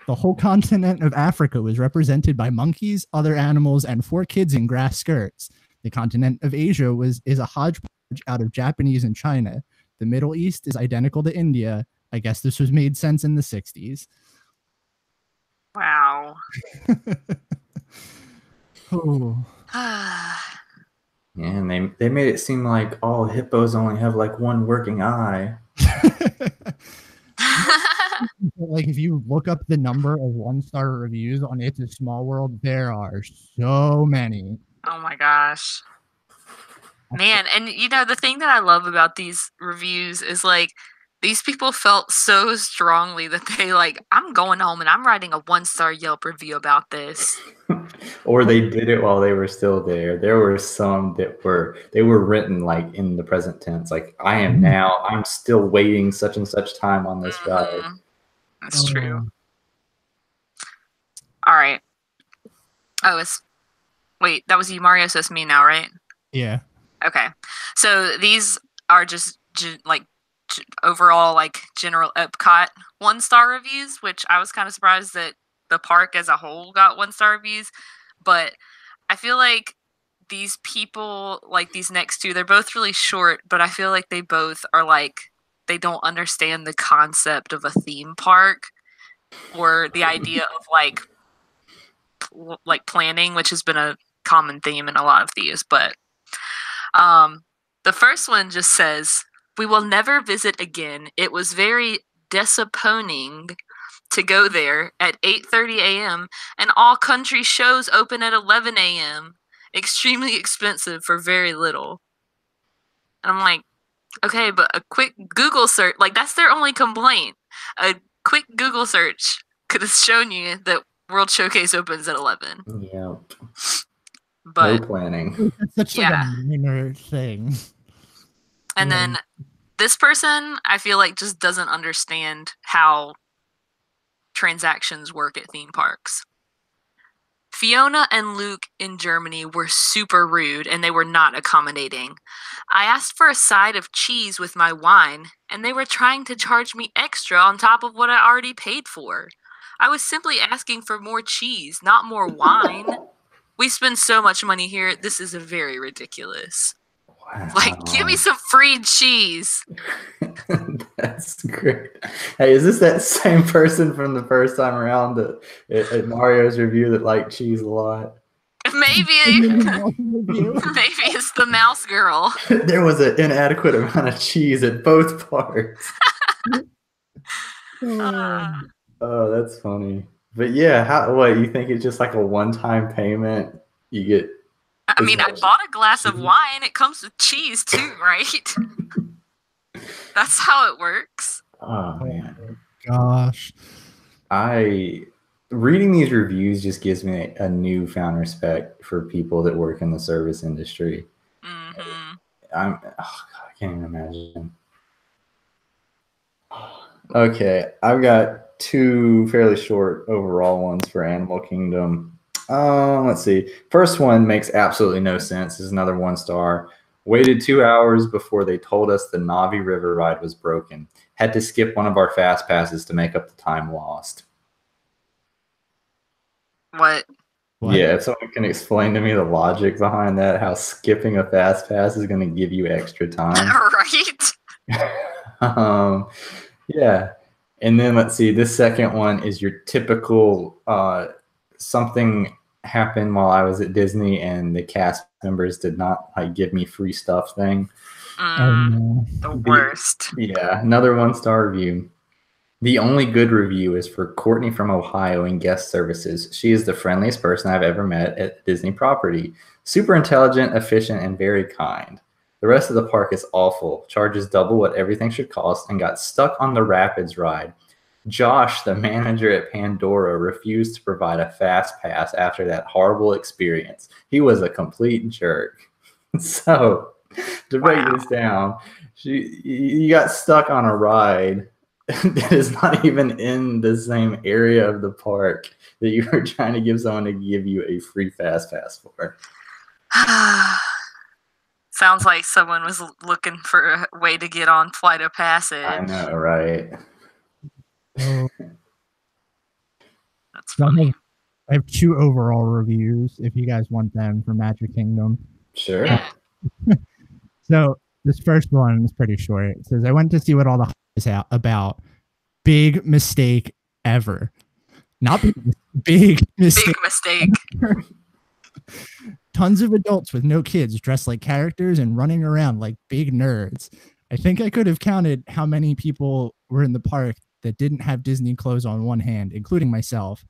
The whole continent of Africa was represented by monkeys, other animals, and 4 kids in grass skirts. The continent of Asia is a hodgepodge out of Japanese and China. The Middle East is identical to India. I guess this was made sense in the 60s. Wow. Oh. Yeah, and they made it seem like all hippos only have like one working eye. Like if you look up the number of 1-star reviews on It's a Small World, there are so many. Oh my gosh. Man, and you know, the thing that I love about these reviews is like these people felt so strongly that they like, I'm going home and I'm writing a 1-star Yelp review about this. Or they did it while they were still there. There were some that were written like in the present tense. Like I'm still waiting such and such time on this ride. That's true. All right. Oh, wait, that was you, Mario, so it's me now, right? Yeah. Okay. So these are just overall like general Epcot 1-star reviews, which I was kind of surprised that the park as a whole got 1-star reviews. But I feel like these people, like these next 2, they're both really short, but I feel like they both are like, they don't understand the concept of a theme park or the idea of like planning, which has been a common theme in a lot of these. But the first one just says, "We will never visit again. It was very disappointing to go there at 8:30 a.m. and all country shows open at 11 a.m. Extremely expensive for very little." And I'm like, okay, but a quick Google search, like that's their only complaint. A quick Google search could have shown you that World Showcase opens at 11. Yeah. But no planning. That's such like a minor thing. And then this person, I feel like, just doesn't understand how transactions work at theme parks. Fiona and Luke in Germany were super rude and they were not accommodating. I asked for a side of cheese with my wine, and they were trying to charge me extra on top of what I already paid for. I was simply asking for more cheese, not more wine. We spend so much money here, this is very ridiculous. Wow. Like, give me some free cheese. That's great. Hey, is this that same person from the first time around at Mario's review that liked cheese a lot? Maybe. Maybe it's the mouse girl. There was an inadequate amount of cheese at both parts. Oh, that's funny. But yeah, what you think it's just like a one-time payment? You get. I mean, I bought a glass of wine. It comes with cheese too, right? That's how it works. Oh man, gosh. Reading these reviews just gives me a newfound respect for people that work in the service industry. Mm-hmm. God, I can't even imagine. Okay, I've got two fairly short overall ones for Animal Kingdom. Let's see. First one makes absolutely no sense. This is another 1-star. Waited 2 hours before they told us the Navi River ride was broken. Had to skip one of our fast passes to make up the time lost. What? Yeah, if someone can explain to me the logic behind that, how skipping a fast pass is going to give you extra time. Right. Yeah. And then let's see, this second one is your typical something happened while I was at Disney and the cast members did not give me free stuff thing. The worst. Yeah, another 1-star review. The only good review is for Courtney from Ohio in guest services. She is the friendliest person I've ever met at the Disney property. Super intelligent, efficient, and very kind. The rest of the park is awful, charges double what everything should cost, and got stuck on the Rapids ride. Josh, the manager at Pandora, refused to provide a fast pass after that horrible experience. He was a complete jerk. So, to break this down, you got stuck on a ride that is not even in the same area of the park that you were trying to give someone to give you a free fast pass for. Sounds like someone was looking for a way to get on Flight of Passage. I know, right? That's funny. I have 2 overall reviews if you guys want them for Magic Kingdom. Sure. Yeah. So this first one is pretty short. It says, I went to see what all the hype is about. Big mistake ever. Not big mistake. Big mistake. Tons of adults with no kids dressed like characters and running around like big nerds. I think I could have counted how many people were in the park that didn't have Disney clothes on one hand, including myself.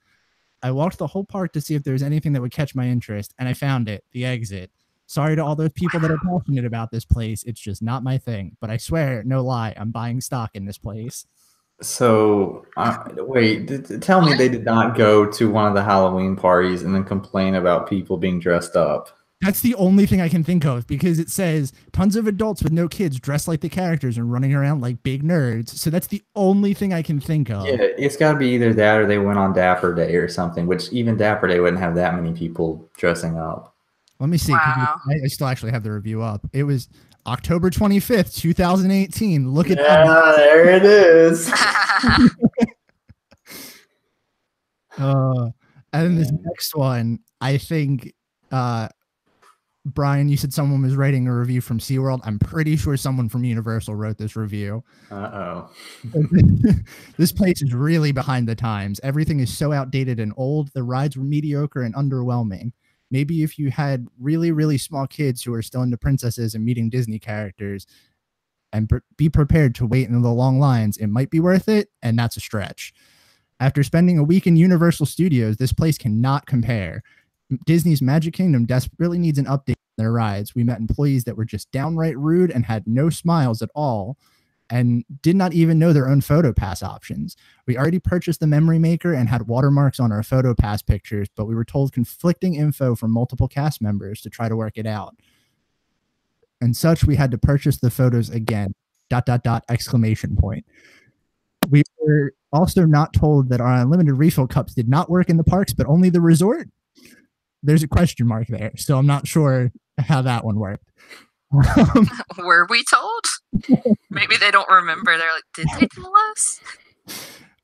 I walked the whole park to see if there was anything that would catch my interest, and I found it, the exit. Sorry to all those people that are passionate about this place. It's just not my thing. But I swear, no lie, I'm buying stock in this place. So, wait, tell me they did not go to one of the Halloween parties and then complain about people being dressed up. That's the only thing I can think of, because it says tons of adults with no kids dressed like the characters and running around like big nerds. So that's the only thing I can think of. Yeah, it's got to be either that or they went on Dapper Day or something, which even Dapper Day wouldn't have that many people dressing up. Let me see. Wow. I still actually have the review up. It was October 25th, 2018. Look at that. There it is. And then this next one, I think, Brian, you said someone was writing a review from SeaWorld. I'm pretty sure someone from Universal wrote this review. Uh-oh. This place is really behind the times. Everything is so outdated and old. The rides were mediocre and underwhelming. Maybe if you had really, really small kids who are still into princesses and meeting Disney characters and be prepared to wait in the long lines, it might be worth it, and that's a stretch. After spending a week in Universal Studios, this place cannot compare. Disney's Magic Kingdom desperately needs an update on their rides. We met employees that were just downright rude and had no smiles at all and did not even know their own photo pass options. We already purchased the memory maker and had watermarks on our photo pass pictures, but we were told conflicting info from multiple cast members to try to work it out. And such, we had to purchase the photos again, ... exclamation point. We were also not told that our unlimited refill cups did not work in the parks, but only the resort. there's a question mark there. So I'm not sure how that one worked. Were we told? Maybe they don't remember. They're like, did they tell us?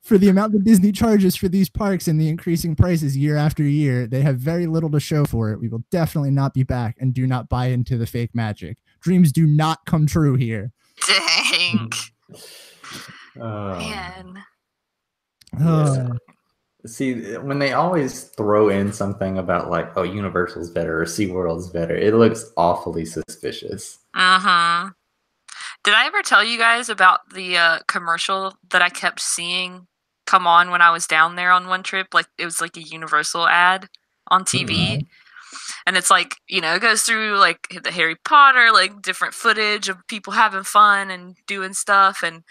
For the amount that Disney charges for these parks and the increasing prices year after year, they have very little to show for it. We will definitely not be back, and do not buy into the fake magic. Dreams do not come true here. Dang. Man. Uh, See, when they always throw in something about like, oh, Universal's better or SeaWorld's better, it looks awfully suspicious. Uh-huh. Did I ever tell you guys about the commercial that I kept seeing come on when I was down there on one trip? Like, it was like a Universal ad on TV. Mm-hmm. And it's like, you know, it goes through like the Harry Potter, like different footage of people having fun and doing stuff. And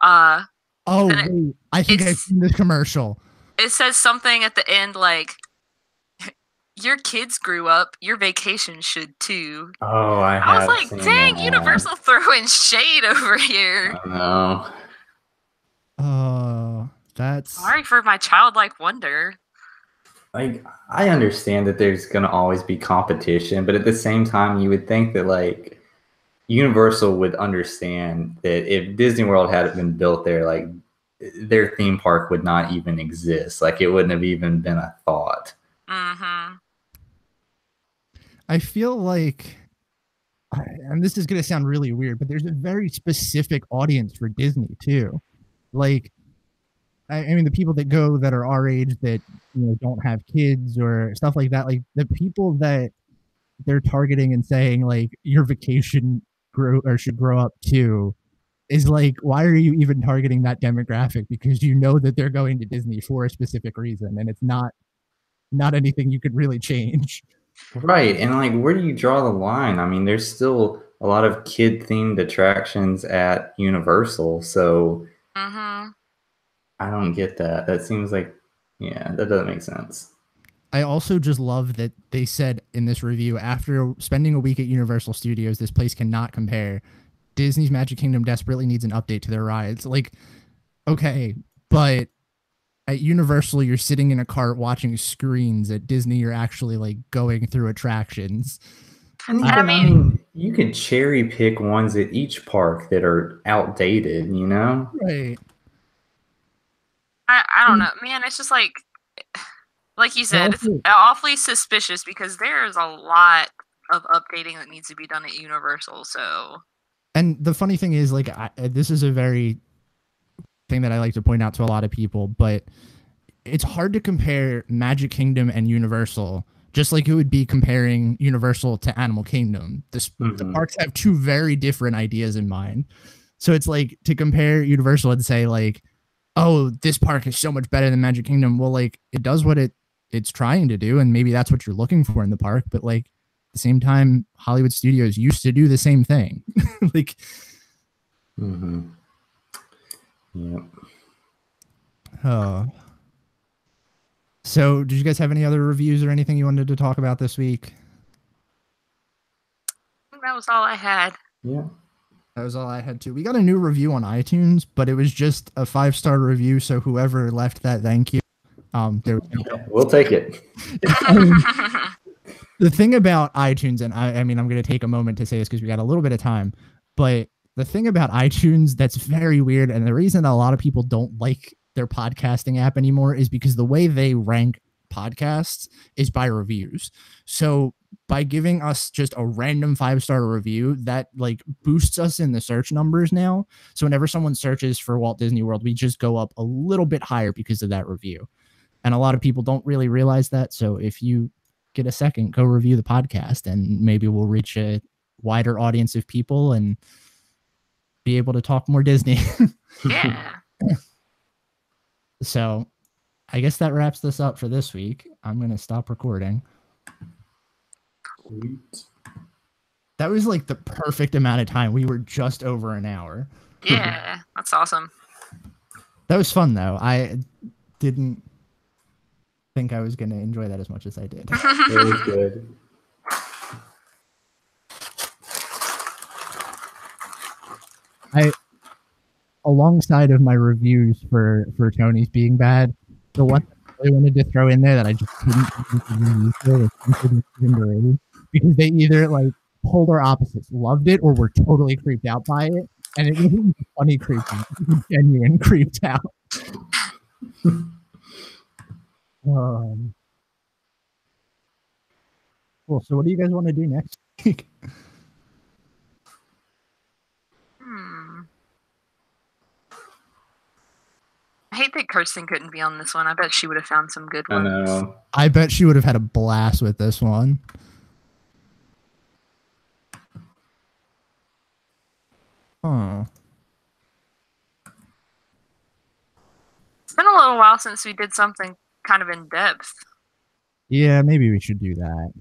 oh, and wait. I think I've seen this commercial. It says something at the end like, your kids grew up, your vacation should too. Oh, I was like, dang, Universal throwing shade over here. I know. Oh, that's... Sorry for my childlike wonder. Like, I understand that there's going to always be competition, but at the same time, you would think that, like, Universal would understand that if Disney World hadn't been built there, like, their theme park would not even exist. Like, it wouldn't have even been a thought. Mm-hmm. I feel like, and this is going to sound really weird, but there's a very specific audience for Disney too. Like, I mean, the people that go that are our age that, you know, don't have kids or stuff like that, like the people that they're targeting and saying like your vacation should grow up too, is like, why are you even targeting that demographic? Because you know that they're going to Disney for a specific reason, and it's not anything you could really change. Right. And like, where do you draw the line? I mean, there's still a lot of kid themed attractions at Universal. So Mm-hmm. I don't get that. That seems like, yeah, that doesn't make sense. I also just love that they said in this review, after spending a week at Universal Studios, this place cannot compare. Disney's Magic Kingdom desperately needs an update to their rides. Like, okay, but at Universal, you're sitting in a cart watching screens. At Disney, you're actually like going through attractions. I mean, you could cherry pick ones at each park that are outdated, you know? Right. I don't know, man. It's just like you said, it's awfully suspicious because there's a lot of updating that needs to be done at Universal. So, and the funny thing is, like, this is a very thing that I like to point out to a lot of people, but it's hard to compare Magic Kingdom and Universal, just like it would be comparing Universal to Animal Kingdom. The parks have two very different ideas in mind. So it's like to compare Universal and say like, oh, this park is so much better than Magic Kingdom. Well, like, it does what it's trying to do, and maybe that's what you're looking for in the park. But like at the same time, Hollywood Studios used to do the same thing. Like, Yep. Oh. So, did you guys have any other reviews or anything you wanted to talk about this week? that was all I had. Yeah. That was all I had too. We got a new review on iTunes, but it was just a 5-star review. So whoever left that, thank you. We'll take it. The thing about iTunes, and I mean, I'm going to take a moment to say this because we got a little bit of time, but the thing about iTunes that's very weird, and the reason a lot of people don't like their podcasting app anymore is because the way they rank podcasts is by reviews. So by giving us just a random 5-star review, that like boosts us in the search numbers now. So whenever someone searches for Walt Disney World, we just go up a little bit higher because of that review. And a lot of people don't really realize that. So if you get a second, go review the podcast, and maybe we'll reach a wider audience of people and be able to talk more Disney. Yeah. So I guess that wraps this up for this week. I'm going to stop recording. Sweet. That was like the perfect amount of time. We were just over an hour. Yeah, that's awesome. That was fun, though. I didn't think I was going to enjoy that as much as I did. It was good. Alongside of my reviews for Tony's being bad, the one really wanted to throw in there that I just couldn't because they either like polar opposites loved it or were totally creeped out by it, and it wasn't funny creeped out; it was genuine creeped out. Cool. So, what do you guys want to do next week? I hate that Kirsten couldn't be on this one. I bet she would have found some good ones. I know. I bet she would have had a blast with this one. Huh. It's been a little while since we did something kind of in depth. Yeah, maybe we should do that.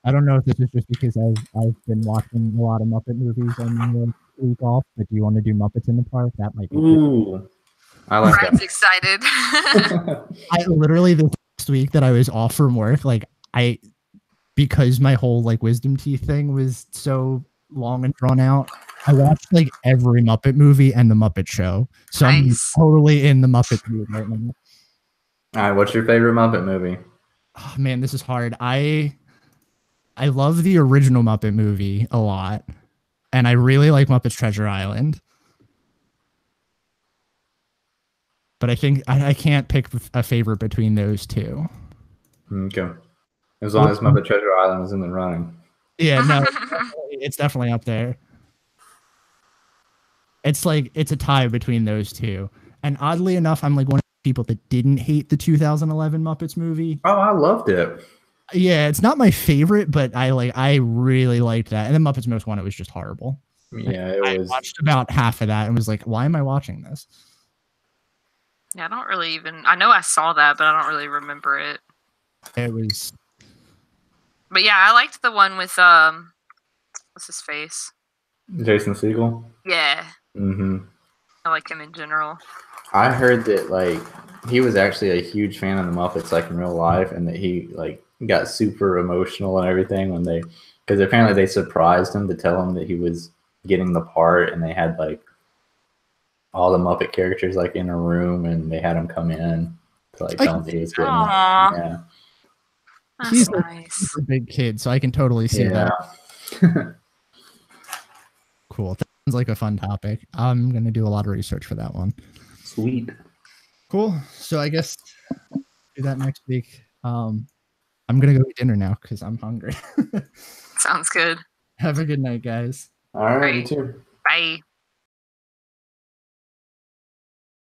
I don't know if this is just because I've been watching a lot of Muppet movies on the week off, but do you want to do Muppets in the Park? That might be Ooh, I like Brad's excited. I literally this week that I was off from work, like because my whole like wisdom teeth thing was so long and drawn out, I watched like every Muppet movie and the Muppet Show. So Nice. I'm totally in the Muppet mood right now. All right, what's your favorite Muppet movie? Oh, man, this is hard. I love the original Muppet movie a lot, and I really like Muppets Treasure Island. But I think I can't pick a favorite between those two. Okay. As long as Muppet Treasure Island is in the running. Yeah, no, it's definitely up there. It's like it's a tie between those two. And oddly enough, I'm like one of the people that didn't hate the 2011 Muppets movie. Oh, I loved it. Yeah, it's not my favorite, but I really liked that. And then Muppets Most Wanted was just horrible. Yeah, I watched about half of that and was like, why am I watching this? Yeah, I don't really even. I know I saw that, but I don't really remember it. It was. But yeah, I liked the one with what's his face? Jason Segel. Yeah. Mm-hmm. I like him in general. I heard that like he was actually a huge fan of the Muppets like in real life, and that he like got super emotional and everything when they, because apparently they surprised him to tell him that he was getting the part, and they had like all the Muppet characters like in a room, and they had him come in to like tell him that he was getting it. Aww. Yeah. That's He's a nice. super big kid, so I can totally see that. Cool. That sounds like a fun topic. I'm gonna do a lot of research for that one. Sweet. Cool. So I guess do that next week. I'm gonna go eat dinner now because I'm hungry. Sounds good. Have a good night, guys. All right, you too. Bye.